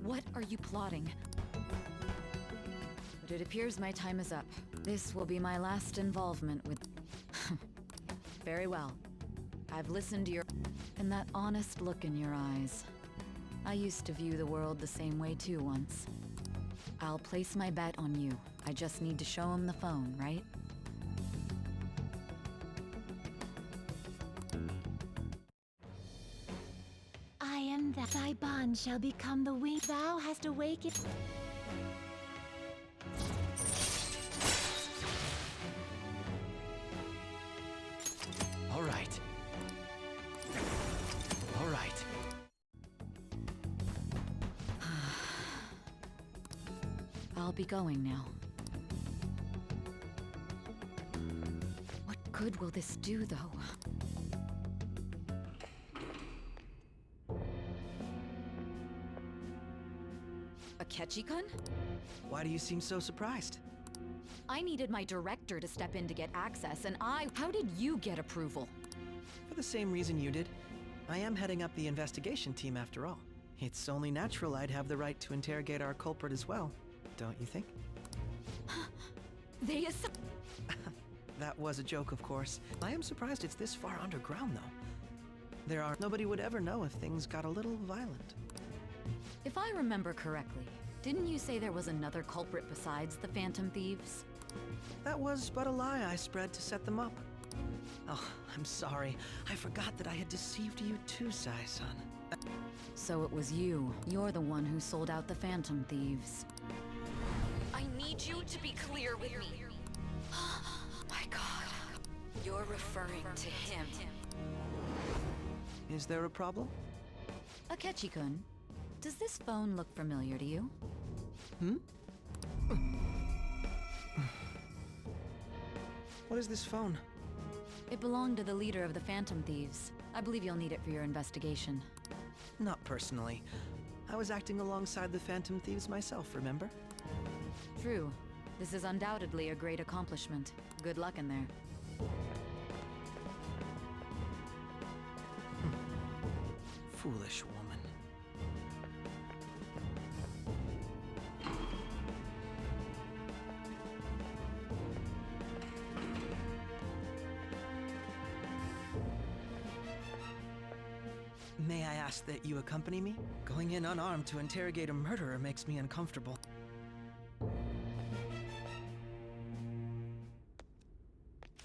What are you plotting? But it appears my time is up. This will be my last involvement with... Very well. I've listened to your... And that honest look in your eyes. I used to view the world the same way too once. I'll place my bet on you. I just need to show him the phone, right? I am that thy bond shall become the wing. Thou hast awakened. All right. All right. I'll be going now. What good will this do, though? Akechi-kun? Why do you seem so surprised? I needed my director to step in to get access, and How did you get approval? For the same reason you did. I am heading up the investigation team after all. It's only natural I'd have the right to interrogate our culprit as well, don't you think? That was a joke, of course. I am surprised it's this far underground, though. Nobody would ever know if things got a little violent. If I remember correctly, didn't you say there was another culprit besides the Phantom Thieves? That was but a lie I spread to set them up. Oh, I'm sorry. I forgot that I had deceived you too, Sai-san. So it was you. You're the one who sold out the Phantom Thieves. I need you to be clear with me. My God. You're referring to him. Is there a problem? Akechi-kun, does this phone look familiar to you? What is this phone? It belonged to the leader of the Phantom Thieves. I believe you'll need it for your investigation. Not personally. I was acting alongside the Phantom Thieves myself, remember? True. This is undoubtedly a great accomplishment. Good luck in there. Foolish woman. May I ask that you accompany me? Going in unarmed to interrogate a murderer makes me uncomfortable.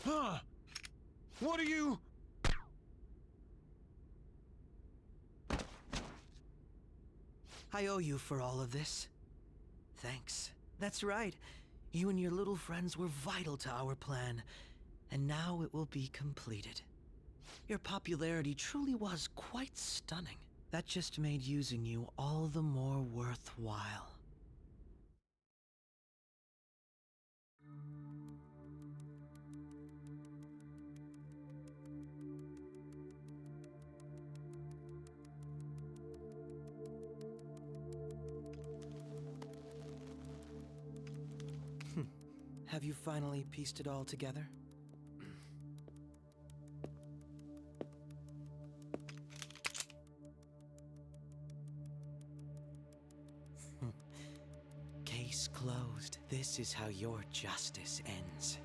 Huh? What are you... I owe you for all of this. Thanks. That's right. You and your little friends were vital to our plan, and now it will be completed. Your popularity truly was quite stunning. That just made using you all the more worthwhile. Have you finally pieced it all together? Case closed. This is how your justice ends.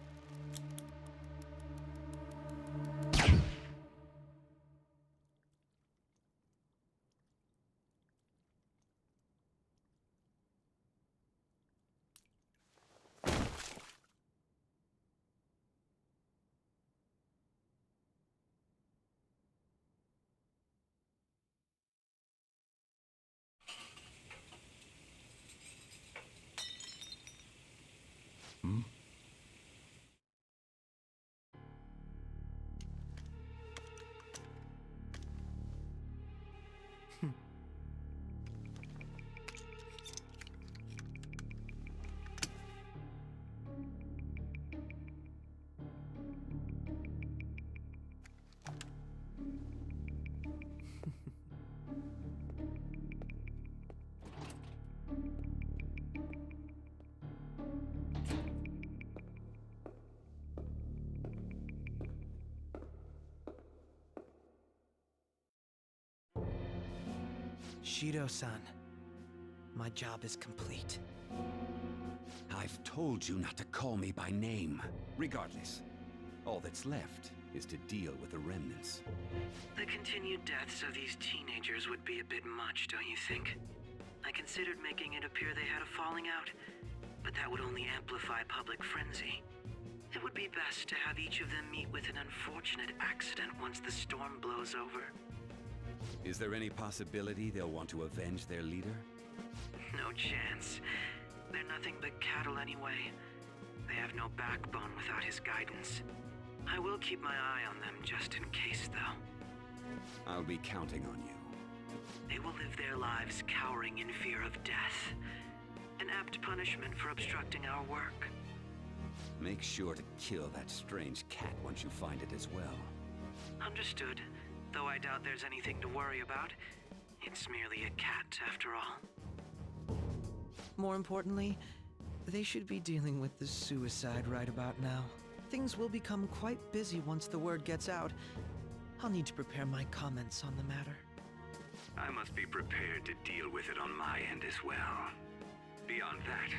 Shido-san, my job is complete. I've told you not to call me by name. Regardless, all that's left is to deal with the remnants. The continued deaths of these teenagers would be a bit much, don't you think? I considered making it appear they had a falling out, but that would only amplify public frenzy. It would be best to have each of them meet with an unfortunate accident once the storm blows over. Is there any possibility they'll want to avenge their leader? No chance. They're nothing but cattle anyway. They have no backbone without his guidance. I will keep my eye on them just in case, though. I'll be counting on you. They will live their lives cowering in fear of death. An apt punishment for obstructing our work. Make sure to kill that strange cat once you find it as well. Understood. Though I doubt there's anything to worry about. It's merely a cat, after all. More importantly, they should be dealing with the suicide right about now. Things will become quite busy once the word gets out. I'll need to prepare my comments on the matter. I must be prepared to deal with it on my end as well. Beyond that,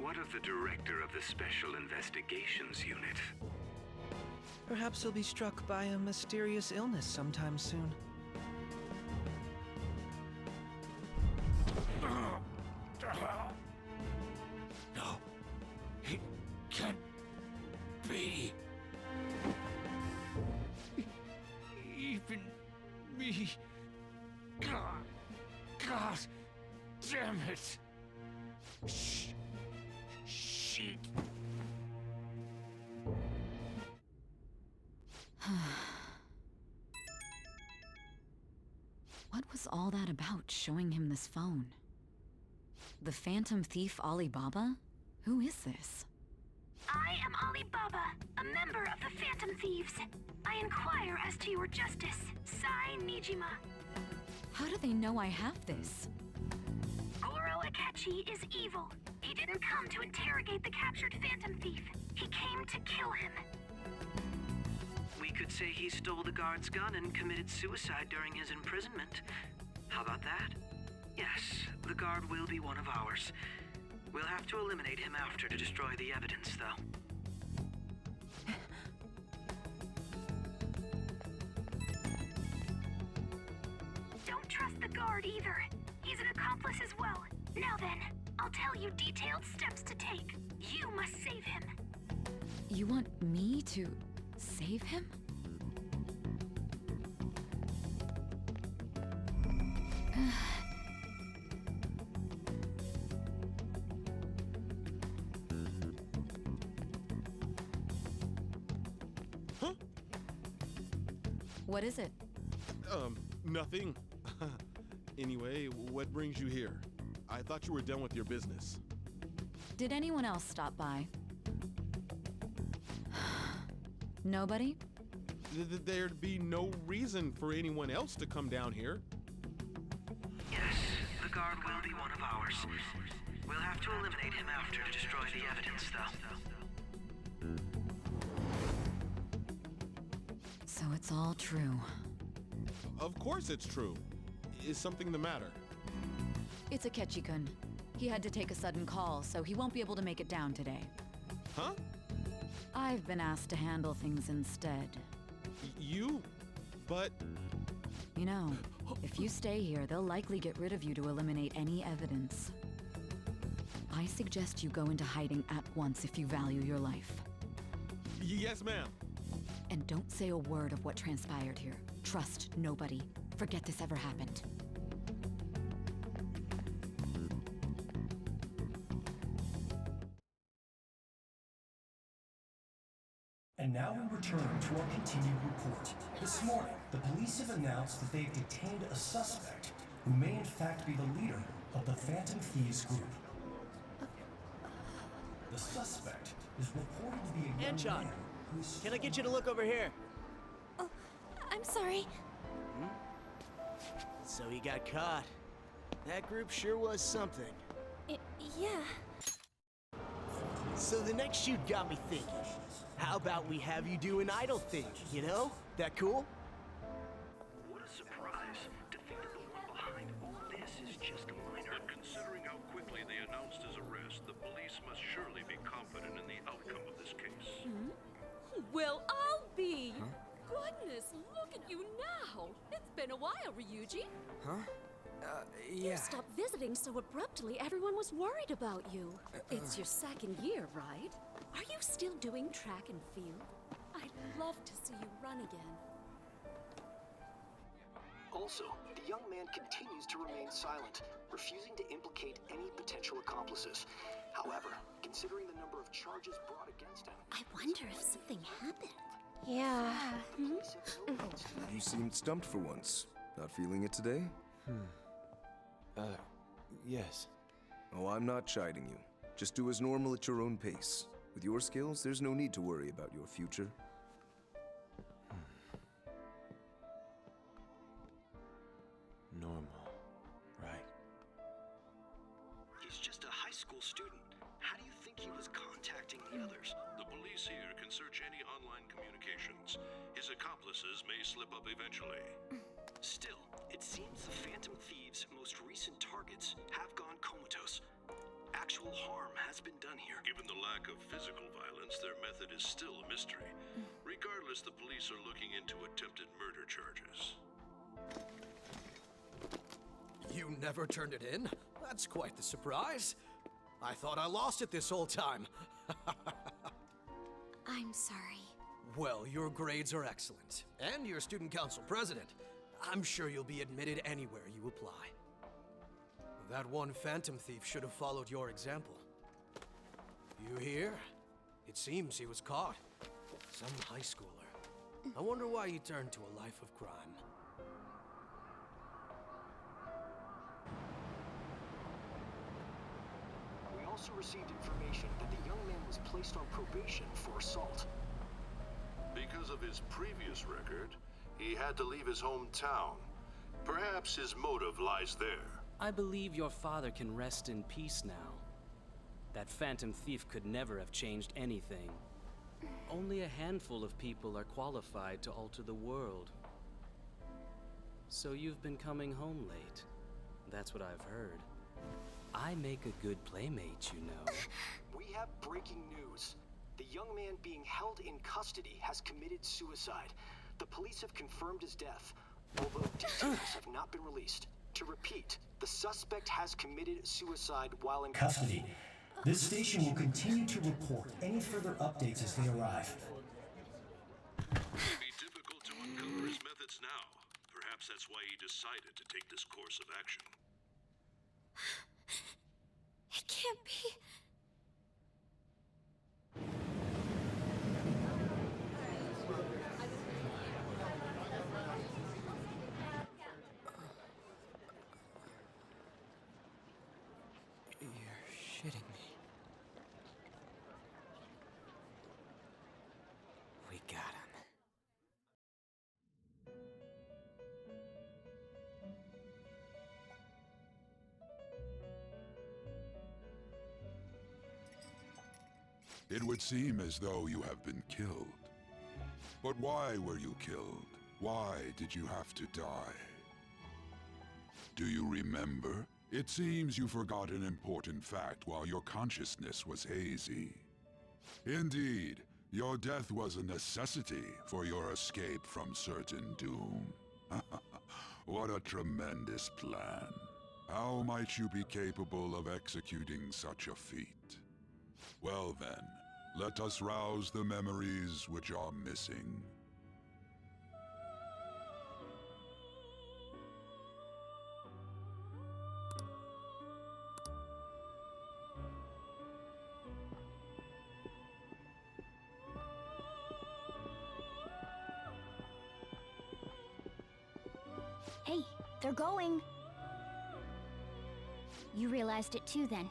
what of the director of the Special Investigations Unit? Perhaps he'll be struck by a mysterious illness sometime soon. No, it can't be. Even me. God damn it. Shit. What was all that about, showing him this phone? The Phantom Thief Alibaba? Who is this? I am Alibaba, a member of the Phantom Thieves. I inquire as to your justice, Sai Nijima. How do they know I have this? Goro Akechi is evil. He didn't come to interrogate the captured Phantom Thief. He came to kill him. We could say he stole the guard's gun and committed suicide during his imprisonment. How about that? Yes, the guard will be one of ours. We'll have to eliminate him after to destroy the evidence, though. Don't trust the guard either. He's an accomplice as well. Now then, I'll tell you detailed steps to take. You must save him. You want me to save him? Huh? What is it? Nothing. Anyway, what brings you here? I thought you were done with your business. Did anyone else stop by? Nobody? There'd be no reason for anyone else to come down here. Yes, the guard will be one of ours. We'll have to eliminate him after to destroy the evidence, though. So it's all true. Of course it's true. Is something the matter? It's Akechi-kun. He had to take a sudden call, so he won't be able to make it down today. Huh? I've been asked to handle things instead. But... You know, if you stay here, they'll likely get rid of you to eliminate any evidence. I suggest you go into hiding at once if you value your life. Yes, ma'am. And don't say a word of what transpired here. Trust nobody. Forget this ever happened. And now we return to our continued report. This morning, the police have announced that they've detained a suspect who may in fact be the leader of the Phantom Thieves group. The suspect is reported to be a young Anchon, man who's... can I get you to look over here? Oh, I'm sorry. So he got caught. That group sure was something. Yeah. So the next shoot got me thinking. How about we have you do an idol thing, you know? That cool? What a surprise to think that the one behind just a minor. But considering how quickly they announced his arrest, the police must surely be confident in the outcome of this case. Well, I'll be. Goodness, look at you now. It's been a while, Ryuji. Huh? You Yeah. stopped visiting so abruptly, everyone was worried about you. It's your second year, right? Are you still doing track and field? I'd love to see you run again. Also, the young man continues to remain silent, refusing to implicate any potential accomplices. However, considering the number of charges brought against him, I wonder if something happened. Yeah. You seemed stumped for once. Not feeling it today? Yes. Oh, I'm not chiding you. Just do as normal at your own pace. With your skills, there's no need to worry about your future. Normal. Right. he's just a high school student. How do you think he was contacting the others? The police here can search any online communications. His accomplices may slip up eventually. Still, it seems the Phantom Thieves' most recent targets have gone comatose. Actual harm has been done here. Given the lack of physical violence, their method is still a mystery. Regardless, the police are looking into attempted murder charges. You never turned it in? That's quite the surprise. I thought I lost it this whole time. I'm sorry. Well, your grades are excellent. And you're student council president. I'm sure you'll be admitted anywhere you apply. That one Phantom Thief should have followed your example. You hear? It seems he was caught. Some high schooler. I wonder why he turned to a life of crime. We also received information that the young man was placed on probation for assault. Because of his previous record, he had to leave his hometown. Perhaps his motive lies there. I believe your father can rest in peace now. That Phantom Thief could never have changed anything. Only a handful of people are qualified to alter the world. So you've been coming home late. That's what I've heard. I make a good playmate, you know. We have breaking news. The young man being held in custody has committed suicide. The police have confirmed his death, although details have not been released. To repeat, the suspect has committed suicide while in Custody. This station will continue to report any further updates as they arrive. It may be difficult to uncover his methods now. Perhaps that's why he decided to take this course of action. It can't be. You're shitting me. We got him. It would seem as though you have been killed. But why were you killed? Why did you have to die? Do you remember? It seems you forgot an important fact while your consciousness was hazy. Indeed, your death was a necessity for your escape from certain doom. What a tremendous plan. How might you be capable of executing such a feat? Well then, let us rouse the memories which are missing. Hey, they're going. You realized it too, then.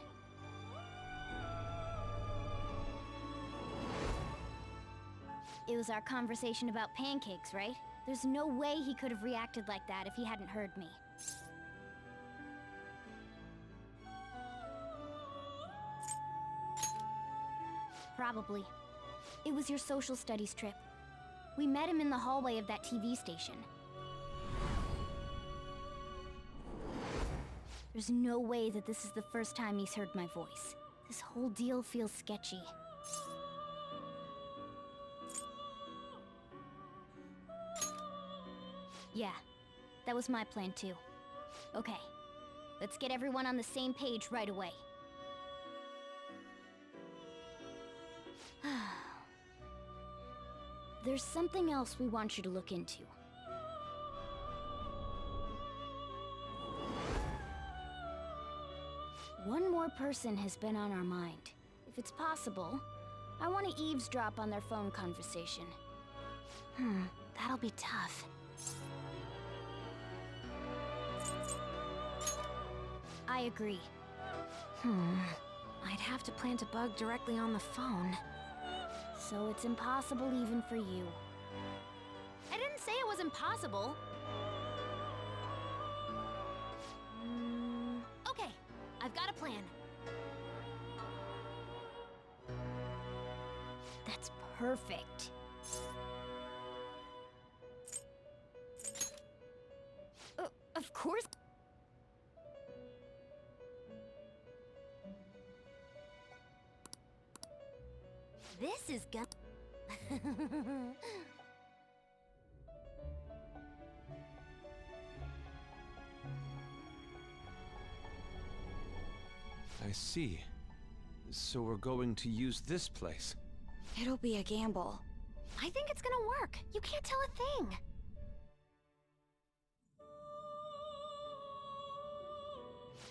It was our conversation about pancakes, right? There's no way he could have reacted like that if he hadn't heard me. Probably. It was your social studies trip. We met him in the hallway of that TV station. There's no way that this is the first time he's heard my voice. This whole deal feels sketchy. Yeah, that was my plan too. Okay, let's get everyone on the same page right away. There's something else we want you to look into. One more person has been on our mind. If it's possible, I want to eavesdrop on their phone conversation. That'll be tough. I agree. I'd have to plant a bug directly on the phone. So it's impossible even for you. I didn't say it was impossible. Okay, I've got a plan. That's perfect. Of course. This is good. I see. So we're going to use this place. It'll be a gamble. I think it's gonna work. You can't tell a thing.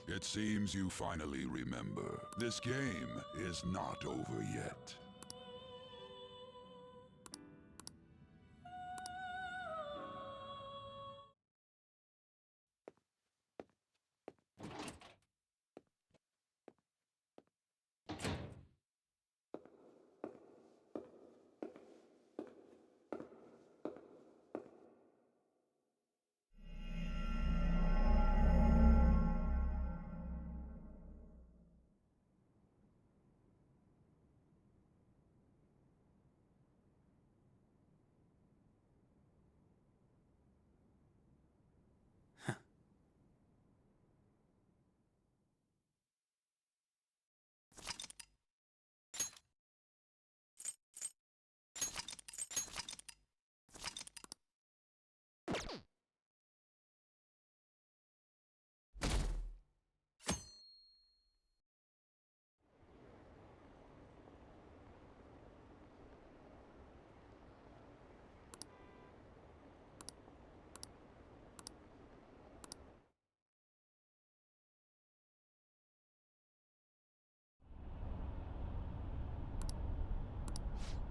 It seems you finally remember. This game is not over yet.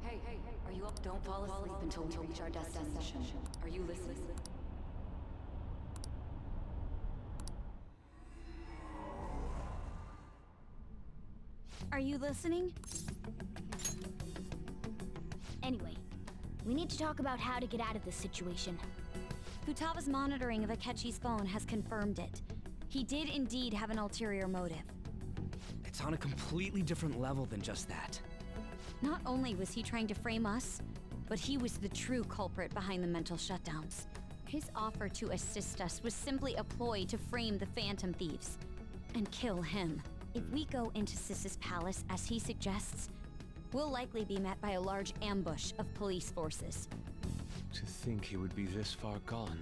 Hey, are you up? Don't fall asleep until we reach our destination. Are you listening? Are you listening? Anyway, we need to talk about how to get out of this situation. Futaga's monitoring of Akechi's phone has confirmed it. He did indeed have an ulterior motive. It's on a completely different level than just that. Not only was he trying to frame us, but he was the true culprit behind the mental shutdowns. His offer to assist us was simply a ploy to frame the Phantom Thieves and kill him. If we go into Sis's palace as he suggests, we'll likely be met by a large ambush of police forces. To think he would be this far gone.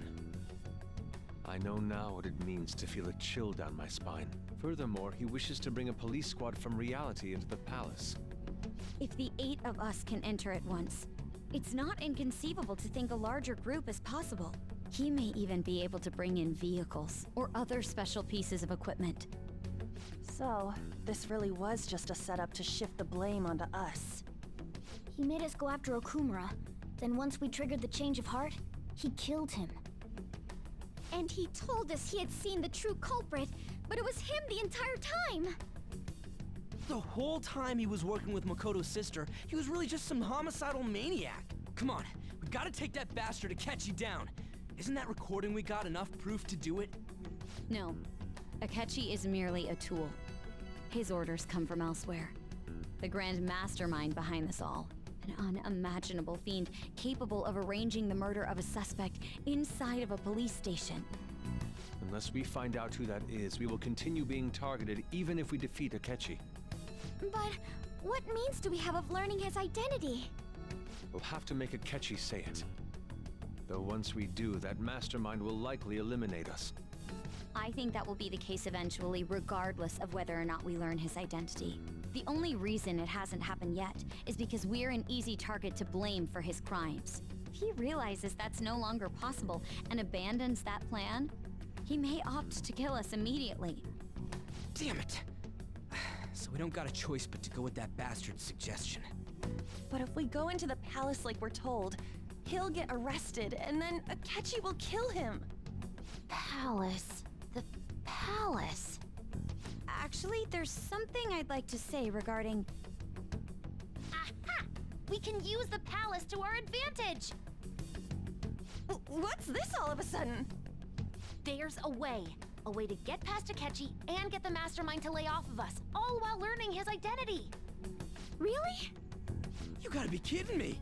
I know now what it means to feel a chill down my spine. Furthermore, he wishes to bring a police squad from reality into the palace. If the 8 of us can enter at once, it's not inconceivable to think a larger group is possible. He may even be able to bring in vehicles or other special pieces of equipment. So, this really was just a setup to shift the blame onto us. He made us go after Okumura. Then once we triggered the change of heart, he killed him. And he told us he had seen the true culprit, but it was him the entire time! The whole time he was working with Makoto's sister, he was really just some homicidal maniac. Come on, we gotta take that bastard Akechi down. Isn't that recording we got enough proof to do it? No. Akechi is merely a tool. His orders come from elsewhere. The grand mastermind behind this all. An unimaginable fiend capable of arranging the murder of a suspect inside of a police station. Unless we find out who that is, we will continue being targeted even if we defeat Akechi. But what means do we have of learning his identity? We'll have to make Akechi say it. Though once we do, that mastermind will likely eliminate us. I think that will be the case eventually, regardless of whether or not we learn his identity. The only reason it hasn't happened yet is because we're an easy target to blame for his crimes. If he realizes that's no longer possible and abandons that plan, he may opt to kill us immediately. Damn it! So we don't got a choice but to go with that bastard's suggestion. But if we go into the palace like we're told, he'll get arrested, and then Akechi will kill him. Palace. The palace. Actually, there's something I'd like to say regarding... Aha! We can use the palace to our advantage! What's this all of a sudden? There's a way. A way to get past Akechi and get the mastermind to lay off of us, all while learning his identity. Really? You gotta be kidding me!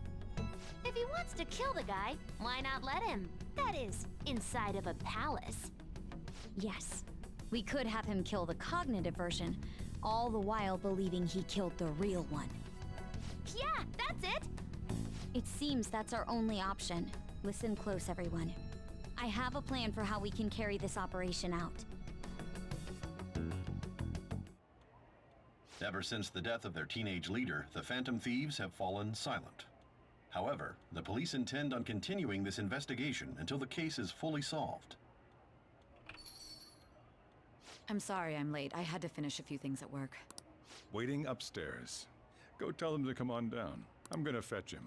If he wants to kill the guy, why not let him? That is, inside of a palace. Yes, we could have him kill the cognitive version, all the while believing he killed the real one. Yeah, that's it! It seems that's our only option. Listen close, everyone. I have a plan for how we can carry this operation out. Ever since the death of their teenage leader, the Phantom Thieves have fallen silent. However, the police intend on continuing this investigation until the case is fully solved. I'm sorry I'm late. I had to finish a few things at work. Waiting upstairs. Go tell them to come on down. I'm gonna fetch him.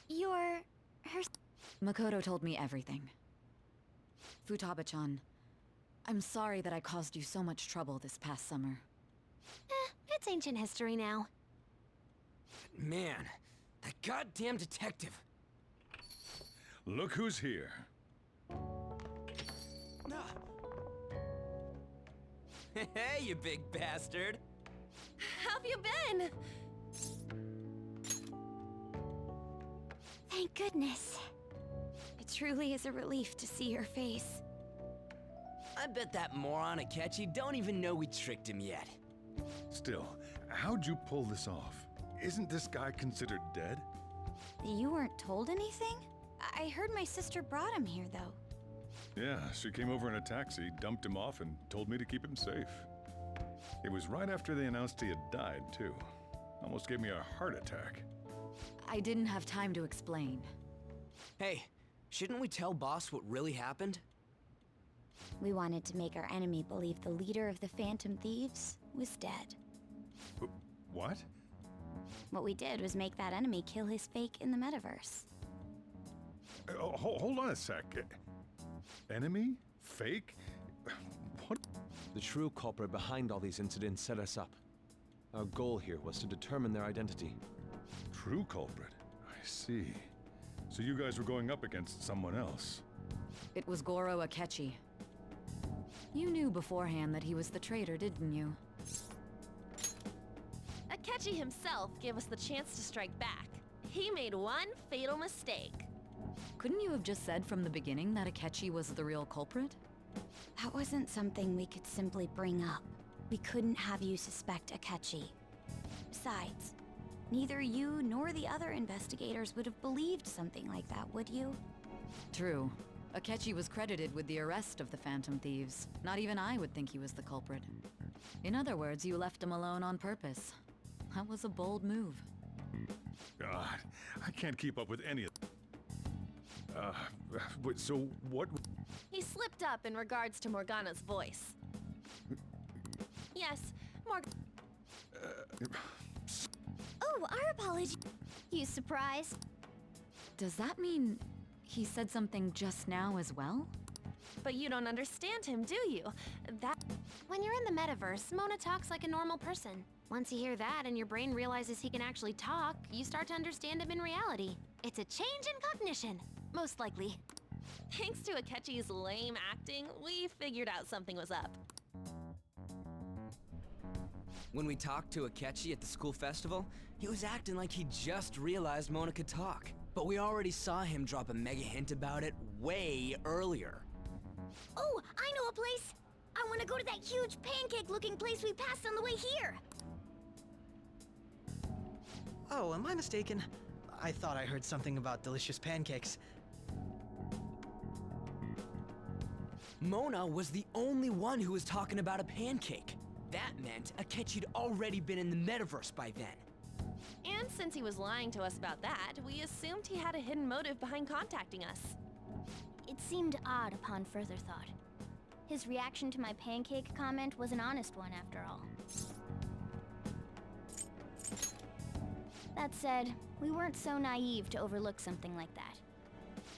You're... her... Makoto told me everything. Futaba-chan, I'm sorry that I caused you so much trouble this past summer. It's ancient history now. Man, that goddamn detective. Look who's here. Hey, you big bastard. How've you been? Thank goodness. It truly is a relief to see your face. I bet that moron Akechi don't even know we tricked him yet. Still, how'd you pull this off? Isn't this guy considered dead? You weren't told anything? I heard my sister brought him here, though. Yeah, she came over in a taxi, dumped him off, and told me to keep him safe. It was right after they announced he had died, too. Almost gave me a heart attack. I didn't have time to explain. Hey, shouldn't we tell Boss what really happened? We wanted to make our enemy believe the leader of the Phantom Thieves was dead. What? What we did was make that enemy kill his fake in the metaverse. Hold on a sec. Enemy? Fake? What? The true culprit behind all these incidents set us up. Our goal here was to determine their identity. True culprit? I see. So you guys were going up against someone else? It was Goro Akechi. You knew beforehand that he was the traitor, didn't you? Akechi himself gave us the chance to strike back. He made one fatal mistake. Couldn't you have just said from the beginning that Akechi was the real culprit? That wasn't something we could simply bring up. We couldn't have you suspect Akechi. Besides, neither you nor the other investigators would have believed something like that, would you? True. Akechi was credited with the arrest of the Phantom Thieves. Not even I would think he was the culprit. In other words, you left him alone on purpose. That was a bold move. God, I can't keep up with any of... so what... He slipped up in regards to Morgana's voice. Yes, Oh, our apology. You surprised? Does that mean he said something just now as well? But you don't understand him, do you? When you're in the metaverse, Mona talks like a normal person. Once you hear that and your brain realizes he can actually talk, you start to understand him in reality. It's a change in cognition, most likely. Thanks to Akechi's lame acting, we figured out something was up. When we talked to Akechi at the school festival, he was acting like he just realized Mona could talk. But we already saw him drop a mega hint about it way earlier. Oh, I know a place! I want to go to that huge pancake-looking place we passed on the way here! Oh, am I mistaken? I thought I heard something about delicious pancakes. Mona was the only one who was talking about a pancake. That meant Akechi'd already been in the metaverse by then. And since he was lying to us about that, we assumed he had a hidden motive behind contacting us. It seemed odd upon further thought. His reaction to my pancake comment was an honest one, after all. That said, we weren't so naive to overlook something like that.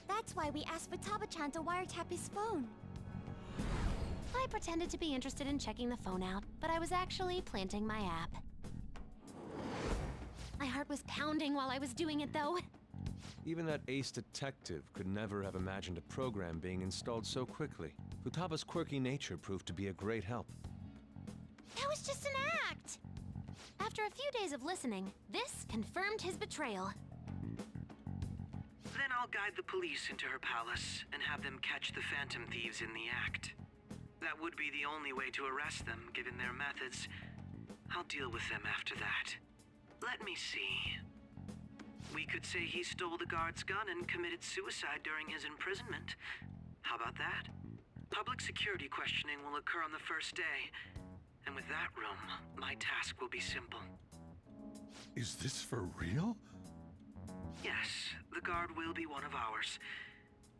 That's why we asked Futaba-chan to wiretap his phone. I pretended to be interested in checking the phone out, but I was actually planting my app. My heart was pounding while I was doing it, though. Even that ace detective could never have imagined a program being installed so quickly. Futaba's quirky nature proved to be a great help. That was just an act! After a few days of listening, this confirmed his betrayal. Then I'll guide the police into her palace and have them catch the Phantom Thieves in the act. That would be the only way to arrest them, given their methods. I'll deal with them after that. Let me see. We could say he stole the guard's gun and committed suicide during his imprisonment. How about that? Public security questioning will occur on the first day. And with that room, my task will be simple. Is this for real? Yes, the guard will be one of ours.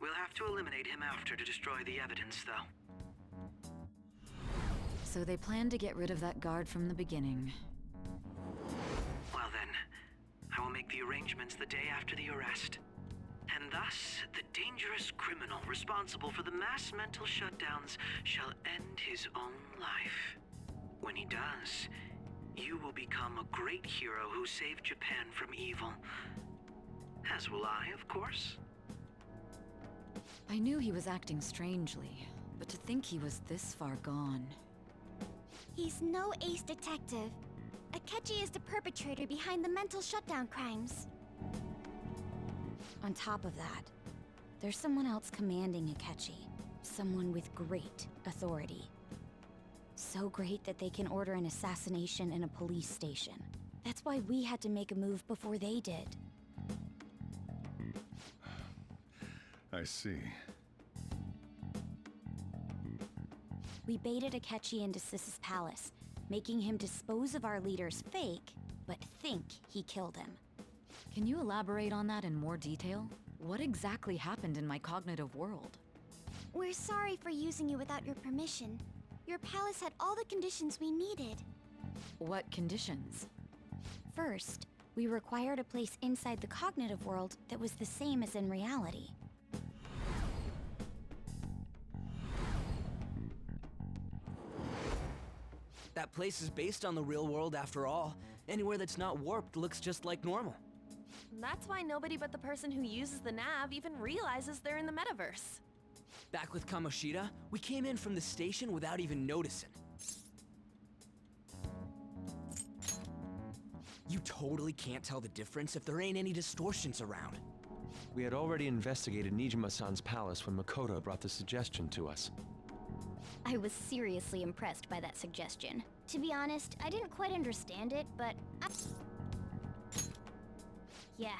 We'll have to eliminate him after to destroy the evidence, though. So they planned to get rid of that guard from the beginning. Well then, I will make the arrangements the day after the arrest. And thus, the dangerous criminal responsible for the mass mental shutdowns shall end his own life. When he does, you will become a great hero who saved Japan from evil. As will I, of course. I knew he was acting strangely, but to think he was this far gone. He's no ace detective. Akechi is the perpetrator behind the mental shutdown crimes. On top of that, there's someone else commanding Akechi. Someone with great authority. So great that they can order an assassination in a police station. That's why we had to make a move before they did. I see. We baited Akechi into Sis's palace, making him dispose of our leader's fake, but think he killed him. Can you elaborate on that in more detail? What exactly happened in my cognitive world? We're sorry for using you without your permission. Your palace had all the conditions we needed. What conditions? First, we required a place inside the cognitive world that was the same as in reality. That place is based on the real world after all. Anywhere that's not warped looks just like normal. That's why nobody but the person who uses the nav even realizes they're in the metaverse. Back with Kamoshida, we came in from the station without even noticing. You totally can't tell the difference if there ain't any distortions around. We had already investigated Nijima-san's palace when Makoto brought the suggestion to us. I was seriously impressed by that suggestion. To be honest, I didn't quite understand it, but yeah.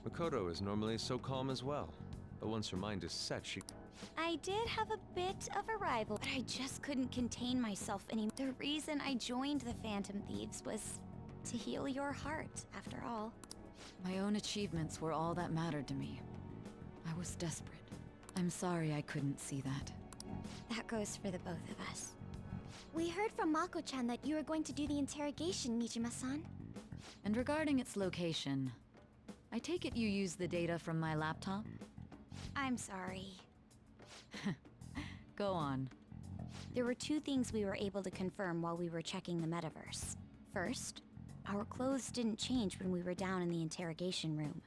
Makoto is normally so calm as well, but once her mind is set, she... I did have a bit of a rival, but I just couldn't contain myself anymore. The reason I joined the Phantom Thieves was to heal your heart, after all. My own achievements were all that mattered to me. I was desperate. I'm sorry I couldn't see that. That goes for the both of us. We heard from Mako-chan that you were going to do the interrogation, Nijima-san. And regarding its location, I take it you used the data from my laptop? I'm sorry. Go on. There were two things we were able to confirm while we were checking the metaverse. First, our clothes didn't change when we were down in the interrogation room.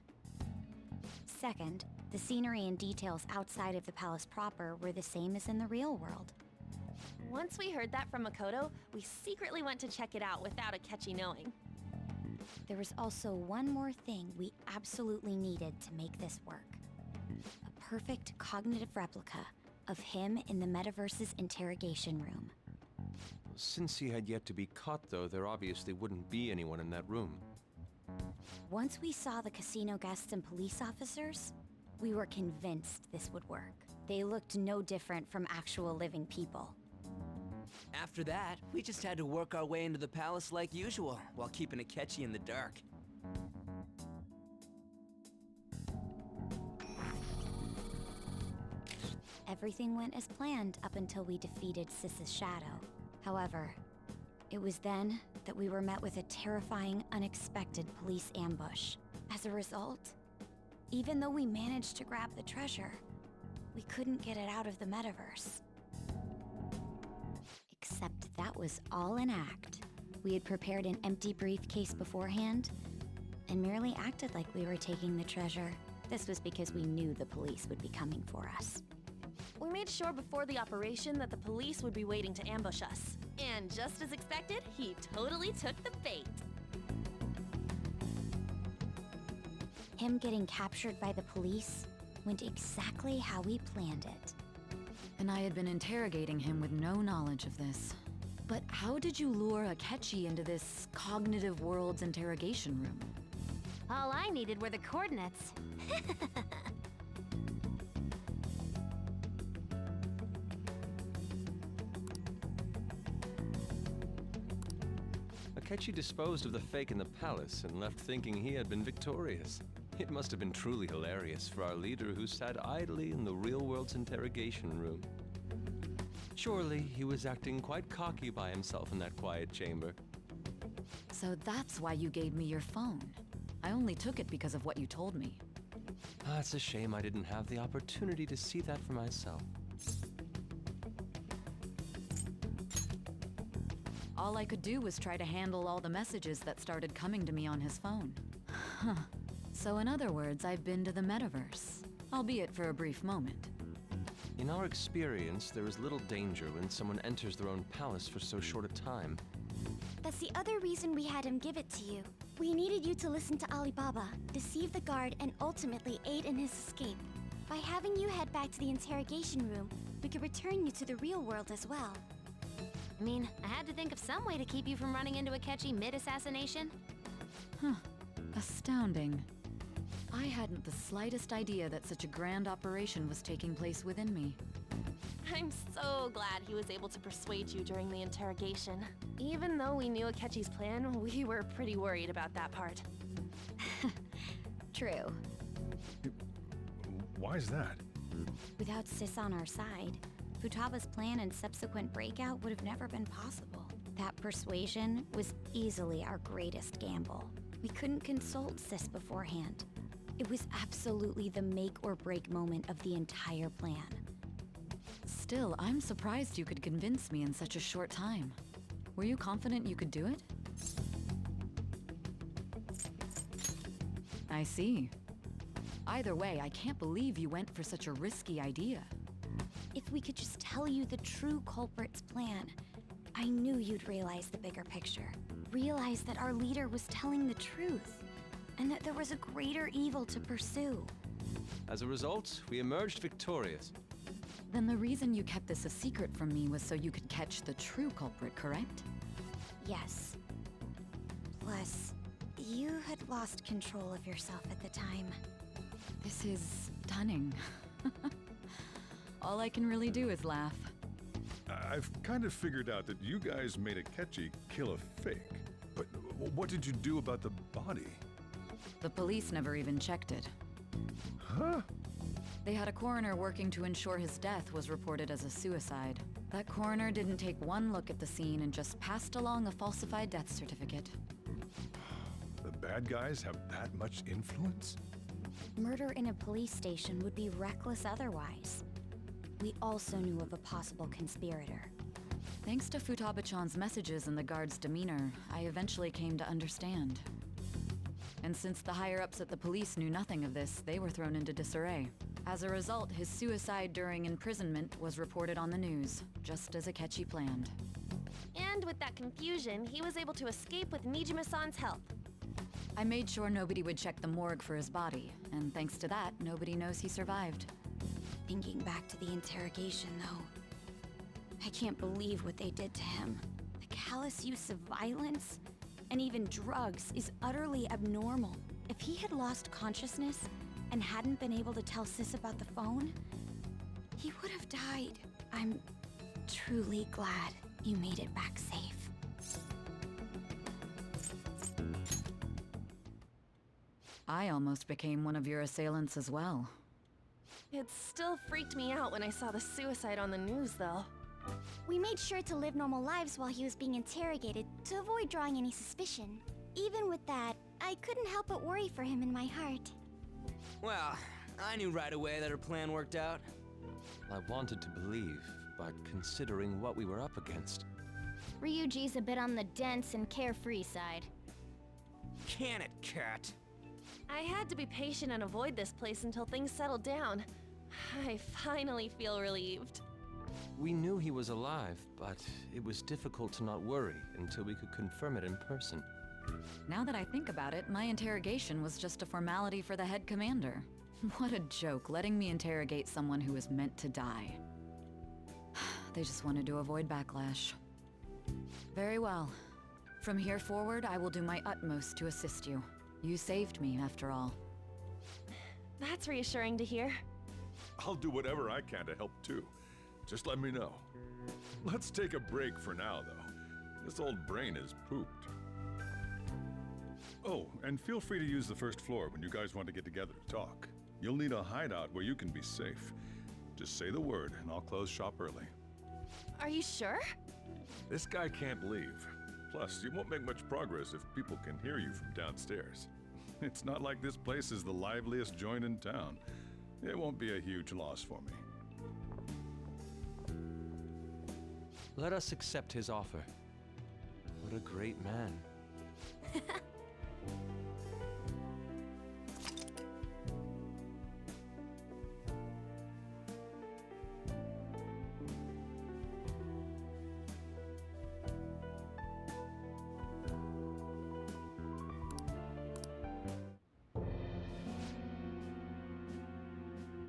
Second, the scenery and details outside of the palace proper were the same as in the real world. Once we heard that from Makoto, we secretly went to check it out without Akechi knowing. There was also one more thing we absolutely needed to make this work. A perfect cognitive replica of him in the Metaverse's interrogation room. Since he had yet to be caught, though, there obviously wouldn't be anyone in that room. Once we saw the casino guests and police officers, we were convinced this would work. They looked no different from actual living people. After that, we just had to work our way into the palace like usual, while keeping Akechi in the dark. Everything went as planned up until we defeated Sis's shadow. However, it was then that we were met with a terrifying, unexpected police ambush. As a result, even though we managed to grab the treasure, we couldn't get it out of the metaverse. Except that was all an act. We had prepared an empty briefcase beforehand and merely acted like we were taking the treasure. This was because we knew the police would be coming for us. We made sure before the operation that the police would be waiting to ambush us. And just as expected, he totally took the bait. Him getting captured by the police went exactly how we planned it. And I had been interrogating him with no knowledge of this. But how did you lure Akechi into this cognitive world's interrogation room? All I needed were the coordinates. Akechi disposed of the fake in the palace and left thinking he had been victorious. It must have been truly hilarious for our leader who sat idly in the real world's interrogation room. Surely he was acting quite cocky by himself in that quiet chamber. So that's why you gave me your phone. I only took it because of what you told me. It's a shame I didn't have the opportunity to see that for myself. All I could do was try to handle all the messages that started coming to me on his phone. Huh. So in other words, I've been to the metaverse, albeit for a brief moment. In our experience, there is little danger when someone enters their own palace for so short a time. That's the other reason we had him give it to you. We needed you to listen to Alibaba, deceive the guard, and ultimately aid in his escape. By having you head back to the interrogation room, we could return you to the real world as well. I mean, I had to think of some way to keep you from running into Akechi mid-assassination. Huh. Astounding. I hadn't the slightest idea that such a grand operation was taking place within me. I'm so glad he was able to persuade you during the interrogation. Even though we knew Akechi's plan, we were pretty worried about that part. True. Why is that? Without Sis on our side, Futaba's plan and subsequent breakout would have never been possible. That persuasion was easily our greatest gamble. We couldn't consult Sis beforehand. It was absolutely the make or break moment of the entire plan. Still, I'm surprised you could convince me in such a short time. Were you confident you could do it? I see. Either way, I can't believe you went for such a risky idea. If we could just tell you the true culprit's plan, I knew you'd realize the bigger picture. Realize that our leader was telling the truth, and that there was a greater evil to pursue. As a result, we emerged victorious. Then the reason you kept this a secret from me was so you could catch the true culprit, correct? Yes. Plus, you had lost control of yourself at the time. This is stunning. All I can really do is laugh. I've kind of figured out that you guys made Akechi kill a fake. But what did you do about the body? The police never even checked it. Huh? They had a coroner working to ensure his death was reported as a suicide. That coroner didn't take one look at the scene and just passed along a falsified death certificate. The bad guys have that much influence? Murder in a police station would be reckless otherwise. We also knew of a possible conspirator. Thanks to Futaba-chan's messages and the guard's demeanor, I eventually came to understand. And since the higher-ups at the police knew nothing of this, they were thrown into disarray. As a result, his suicide during imprisonment was reported on the news, just as Akechi planned. And with that confusion, he was able to escape with Nijima-san's help. I made sure nobody would check the morgue for his body, and thanks to that, nobody knows he survived. Thinking back to the interrogation, though, I can't believe what they did to him. The callous use of violence, and even drugs, is utterly abnormal. If he had lost consciousness and hadn't been able to tell Sis about the phone, he would have died. I'm truly glad you made it back safe. I almost became one of your assailants as well. It still freaked me out when I saw the suicide on the news, though. We made sure to live normal lives while he was being interrogated to avoid drawing any suspicion. Even with that, I couldn't help but worry for him in my heart. Well, I knew right away that her plan worked out. I wanted to believe, but considering what we were up against... Ryuji's a bit on the dense and carefree side. Can it, Cat? I had to be patient and avoid this place until things settled down. I finally feel relieved. We knew he was alive, but it was difficult to not worry until we could confirm it in person. Now that I think about it, my interrogation was just a formality for the head commander. What a joke, letting me interrogate someone who was meant to die. They just wanted to avoid backlash. Very well. From here forward, I will do my utmost to assist you. You saved me, after all. That's reassuring to hear. I'll do whatever I can to help too. Just let me know. Let's take a break for now, though. This old brain is pooped. Oh, and feel free to use the first floor when you guys want to get together to talk. You'll need a hideout where you can be safe. Just say the word, and I'll close shop early. Are you sure? This guy can't leave. Plus, you won't make much progress if people can hear you from downstairs. It's not like this place is the liveliest joint in town. It won't be a huge loss for me. Let us accept his offer. What a great man.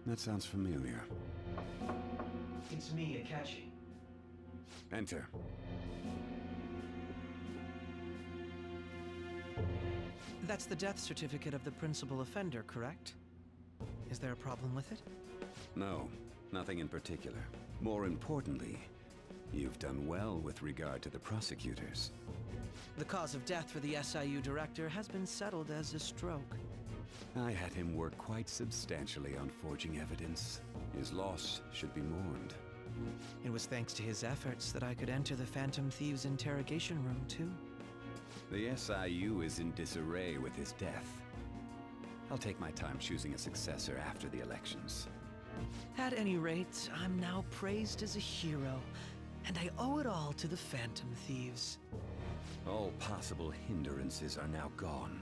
That sounds familiar. It's me, Akechi. Enter. That's the death certificate of the principal offender, correct? Is there a problem with it? No, nothing in particular. More importantly, you've done well with regard to the prosecutors. The cause of death for the SIU director has been settled as a stroke. I had him work quite substantially on forging evidence. His loss should be mourned. It was thanks to his efforts that I could enter the Phantom Thieves' interrogation room, too. The SIU is in disarray with his death. I'll take my time choosing a successor after the elections. At any rate, I'm now praised as a hero, and I owe it all to the Phantom Thieves. All possible hindrances are now gone.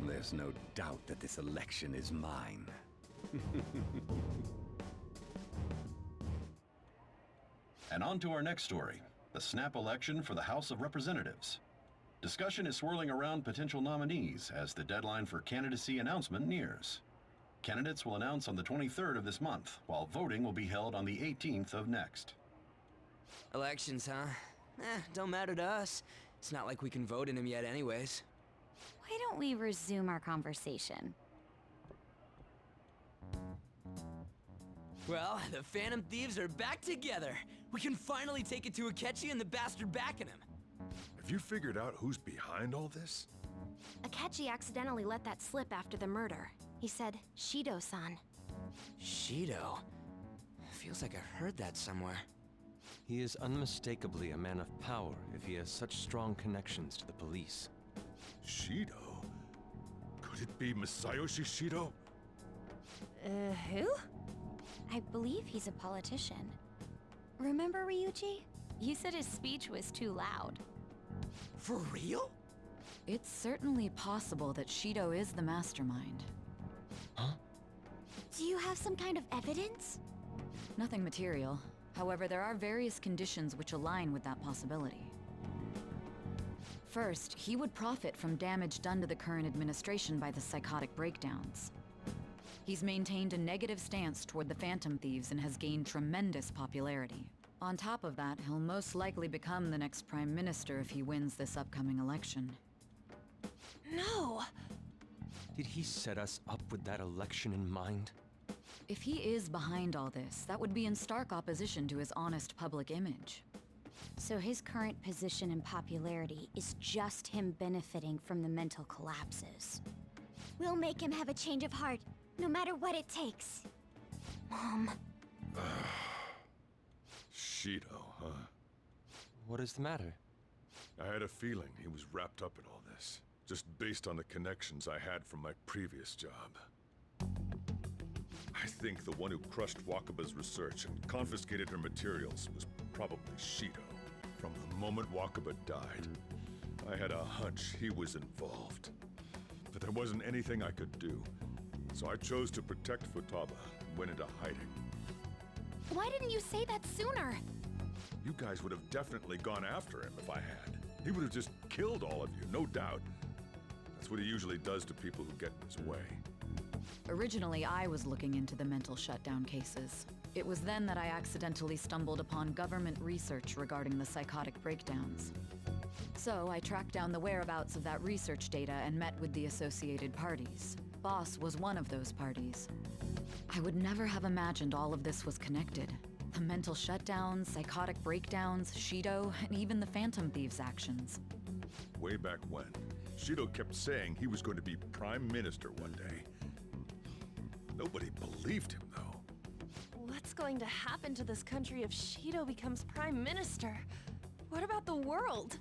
There's no doubt that this election is mine. And on to our next story, the snap election for the House of Representatives. Discussion is swirling around potential nominees as the deadline for candidacy announcement nears. Candidates will announce on the 23rd of this month, while voting will be held on the 18th of next. Elections, huh? Don't matter to us. It's not like we can vote in them yet anyways. Why don't we resume our conversation? Well, the Phantom Thieves are back together. We can finally take it to Akechi and the bastard backing him. Have you figured out who's behind all this? Akechi accidentally let that slip after the murder. He said, Shido-san. Shido? Feels like I heard that somewhere. He is unmistakably a man of power if he has such strong connections to the police. Shido? Could it be Masayoshi Shido? Who? I believe he's a politician. Remember Ryuji? You said his speech was too loud. For real? It's certainly possible that Shido is the mastermind. Huh? Do you have some kind of evidence? Nothing material. However, there are various conditions which align with that possibility. First, he would profit from damage done to the current administration by the psychotic breakdowns. He's maintained a negative stance toward the Phantom Thieves and has gained tremendous popularity. On top of that, he'll most likely become the next Prime Minister if he wins this upcoming election. No! Did he set us up with that election in mind? If he is behind all this, that would be in stark opposition to his honest public image. So his current position and popularity is just him benefiting from the mental collapses. We'll make him have a change of heart, no matter what it takes. Mom. Shido, huh? What is the matter? I had a feeling he was wrapped up in all this, just based on the connections I had from my previous job. I think the one who crushed Wakaba's research and confiscated her materials was probably Shido. From the moment Wakaba died, I had a hunch he was involved. But there wasn't anything I could do, so I chose to protect Futaba and went into hiding. Why didn't you say that sooner? You guys would have definitely gone after him if I had. He would have just killed all of you, no doubt. That's what he usually does to people who get in his way. Originally, I was looking into the mental shutdown cases. It was then that I accidentally stumbled upon government research regarding the psychotic breakdowns. So I tracked down the whereabouts of that research data and met with the associated parties. Boss was one of those parties. I would never have imagined all of this was connected. The mental shutdowns, psychotic breakdowns, Shido, and even the Phantom Thieves' actions. Way back when, Shido kept saying he was going to be Prime Minister one day. Nobody believed him, though. What's going to happen to this country if Shido becomes Prime Minister? What about the world?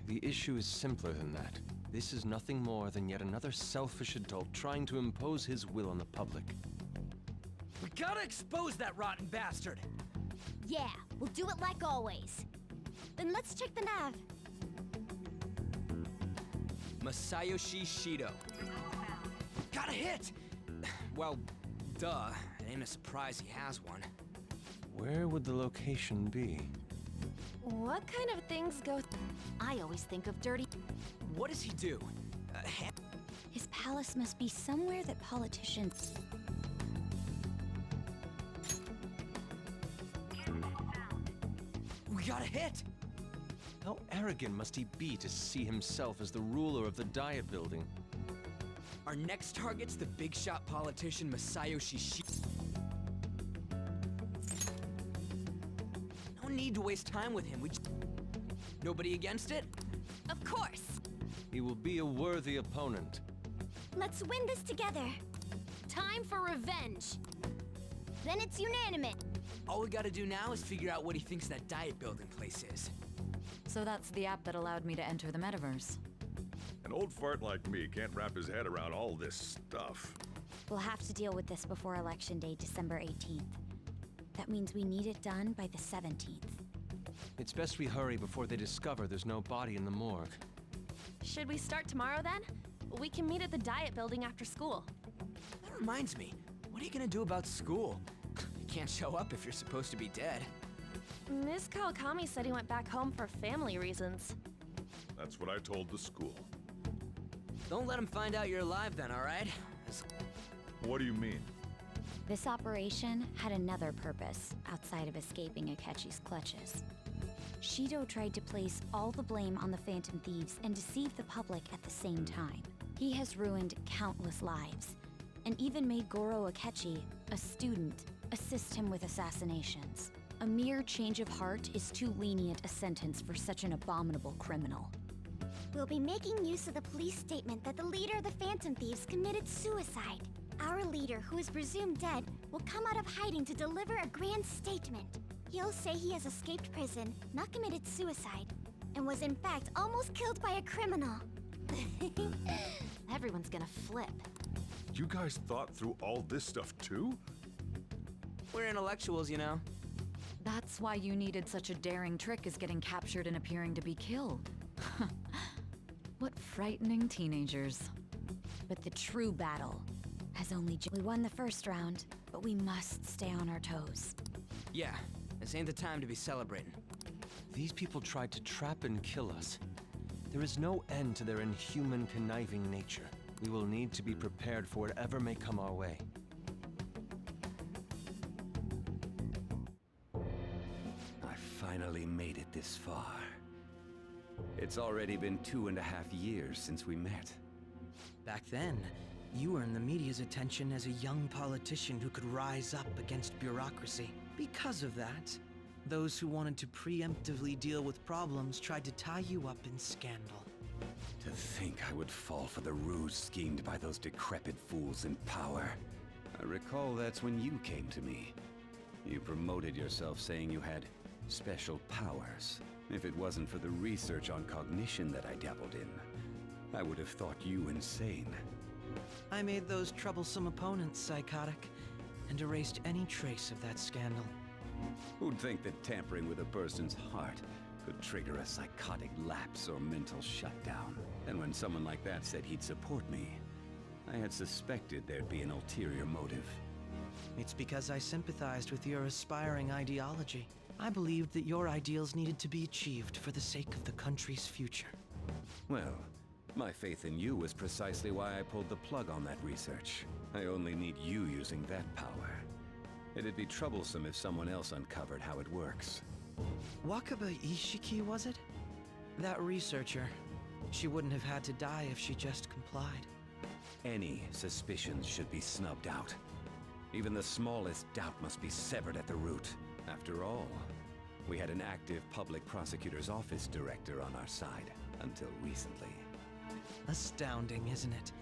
The issue is simpler than that. This is nothing more than yet another selfish adult trying to impose his will on the public. We gotta expose that rotten bastard! Yeah, we'll do it like always. Then let's check the nav. Masayoshi Shido. Got a hit! Well, duh. It ain't a surprise he has one. Where would the location be? What kind of things go... I always think of dirty... What does he do? His palace must be somewhere that politicians... We got a hit! How arrogant must he be to see himself as the ruler of the Diet Building? Our next target's the big shot politician Masayoshi Shido. No need to waste time with him. Nobody against it? Of course! He will be a worthy opponent. Let's win this together. Time for revenge! Then it's unanimous. All we gotta do now is figure out what he thinks that Diet Building place is. So that's the app that allowed me to enter the metaverse. An old fart like me can't wrap his head around all this stuff. We'll have to deal with this before Election Day, December 18th. That means we need it done by the 17th. It's best we hurry before they discover there's no body in the morgue. Should we start tomorrow then? We can meet at the Diet Building after school. That reminds me, what are you gonna do about school? You can't show up if you're supposed to be dead. Ms. Kawakami said he went back home for family reasons. That's what I told the school. Don't let him find out you're alive then, alright? What do you mean? This operation had another purpose outside of escaping Akechi's clutches. Shido tried to place all the blame on the Phantom Thieves and deceive the public at the same time. He has ruined countless lives, and even made Goro Akechi, a student, assist him with assassinations. A mere change of heart is too lenient a sentence for such an abominable criminal. We'll be making use of the police statement that the leader of the Phantom Thieves committed suicide. Our leader, who is presumed dead, will come out of hiding to deliver a grand statement. He'll say he has escaped prison, not committed suicide, and was in fact almost killed by a criminal. Everyone's gonna flip. You guys thought through all this stuff too? We're intellectuals, you know. That's why you needed such a daring trick as getting captured and appearing to be killed. What frightening teenagers. But the true battle has only we won the first round, but we must stay on our toes. Yeah, this ain't the time to be celebrating. These people tried to trap and kill us. There is no end to their inhuman, conniving nature. We will need to be prepared for whatever may come our way. I finally made it this far. It's already been 2.5 years since we met. Back then, you earned the media's attention as a young politician who could rise up against bureaucracy. Because of that, those who wanted to preemptively deal with problems tried to tie you up in scandal. To think I would fall for the ruse schemed by those decrepit fools in power. I recall that's when you came to me. You promoted yourself saying you had special powers. If it wasn't for the research on cognition that I dabbled in, I would have thought you insane. I made those troublesome opponents psychotic, and erased any trace of that scandal. Who'd think that tampering with a person's heart could trigger a psychotic lapse or mental shutdown? And when someone like that said he'd support me, I had suspected there'd be an ulterior motive. It's because I sympathized with your aspiring ideology. I believed that your ideals needed to be achieved for the sake of the country's future. Well, my faith in you was precisely why I pulled the plug on that research. I only need you using that power. It'd be troublesome if someone else uncovered how it works. Wakaba Ishiki, was it? That researcher. She wouldn't have had to die if she just complied. Any suspicions should be snubbed out. Even the smallest doubt must be severed at the root. After all, we had an active public prosecutor's office director on our side, until recently. Astounding, isn't it?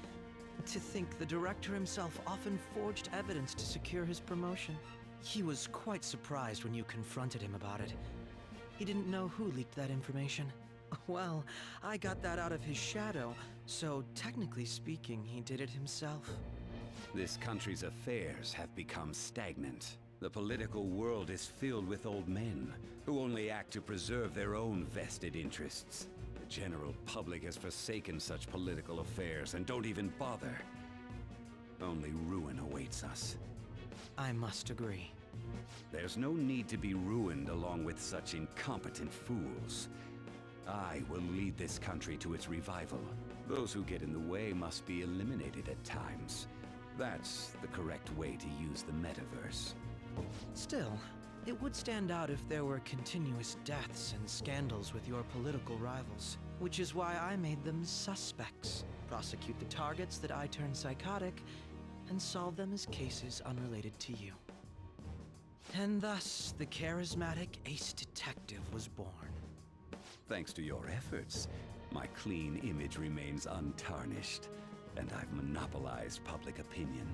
To think the director himself often forged evidence to secure his promotion. He was quite surprised when you confronted him about it. He didn't know who leaked that information. Well, I got that out of his shadow, so technically speaking, he did it himself. This country's affairs have become stagnant. The political world is filled with old men who only act to preserve their own vested interests. The general public has forsaken such political affairs and don't even bother. Only ruin awaits us. I must agree. There's no need to be ruined along with such incompetent fools. I will lead this country to its revival. Those who get in the way must be eliminated at times. That's the correct way to use the metaverse. Still, it would stand out if there were continuous deaths and scandals with your political rivals, which is why I made them suspects. Prosecute the targets that I turn psychotic, and solve them as cases unrelated to you. And thus, the charismatic ace detective was born. Thanks to your efforts, my clean image remains untarnished, and I've monopolized public opinion.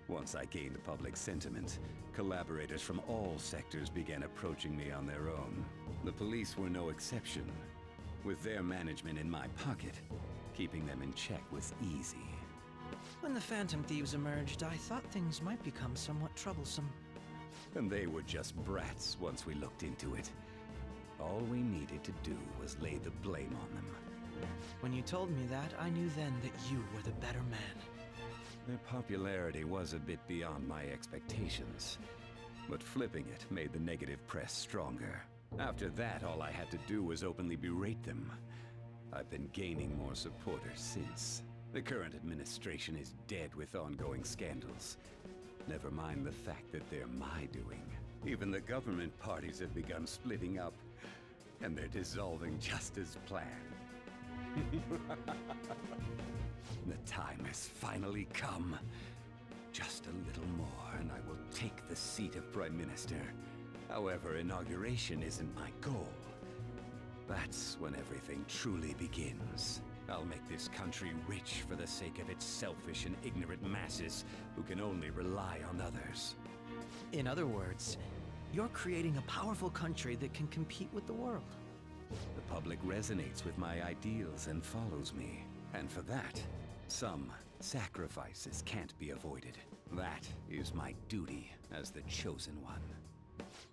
Once I gained public sentiment, collaborators from all sectors began approaching me on their own. The police were no exception. With their management in my pocket, keeping them in check was easy. When the Phantom Thieves emerged, I thought things might become somewhat troublesome. And they were just brats once we looked into it. All we needed to do was lay the blame on them. When you told me that, I knew then that you were the better man. Their popularity was a bit beyond my expectations, but flipping it made the negative press stronger. After that, all I had to do was openly berate them. I've been gaining more supporters since. The current administration is dead with ongoing scandals. Never mind the fact that they're my doing. Even the government parties have begun splitting up, and they're dissolving just as planned. The time has finally come. Just a little more, and I will take the seat of Prime Minister. However, inauguration isn't my goal. That's when everything truly begins. I'll make this country rich for the sake of its selfish and ignorant masses who can only rely on others. In other words, you're creating a powerful country that can compete with the world. The public resonates with my ideals and follows me. And for that, some sacrifices can't be avoided. That is my duty as the Chosen One.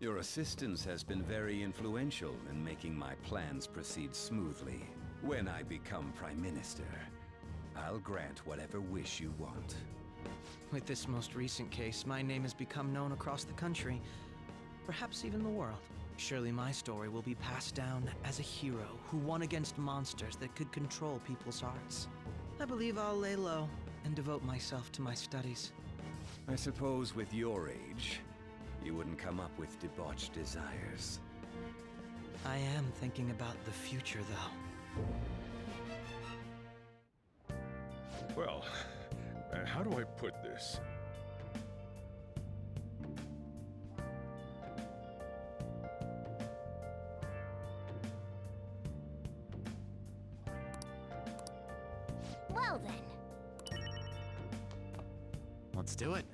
Your assistance has been very influential in making my plans proceed smoothly. When I become Prime Minister, I'll grant whatever wish you want. With this most recent case, my name has become known across the country. perhaps even the world. Surely my story will be passed down as a hero who won against monsters that could control people's hearts. I believe I'll lay low and devote myself to my studies. I suppose with your age, you wouldn't come up with debauched desires. I am thinking about the future, though. Well, how do I put this? Well then. Let's do it.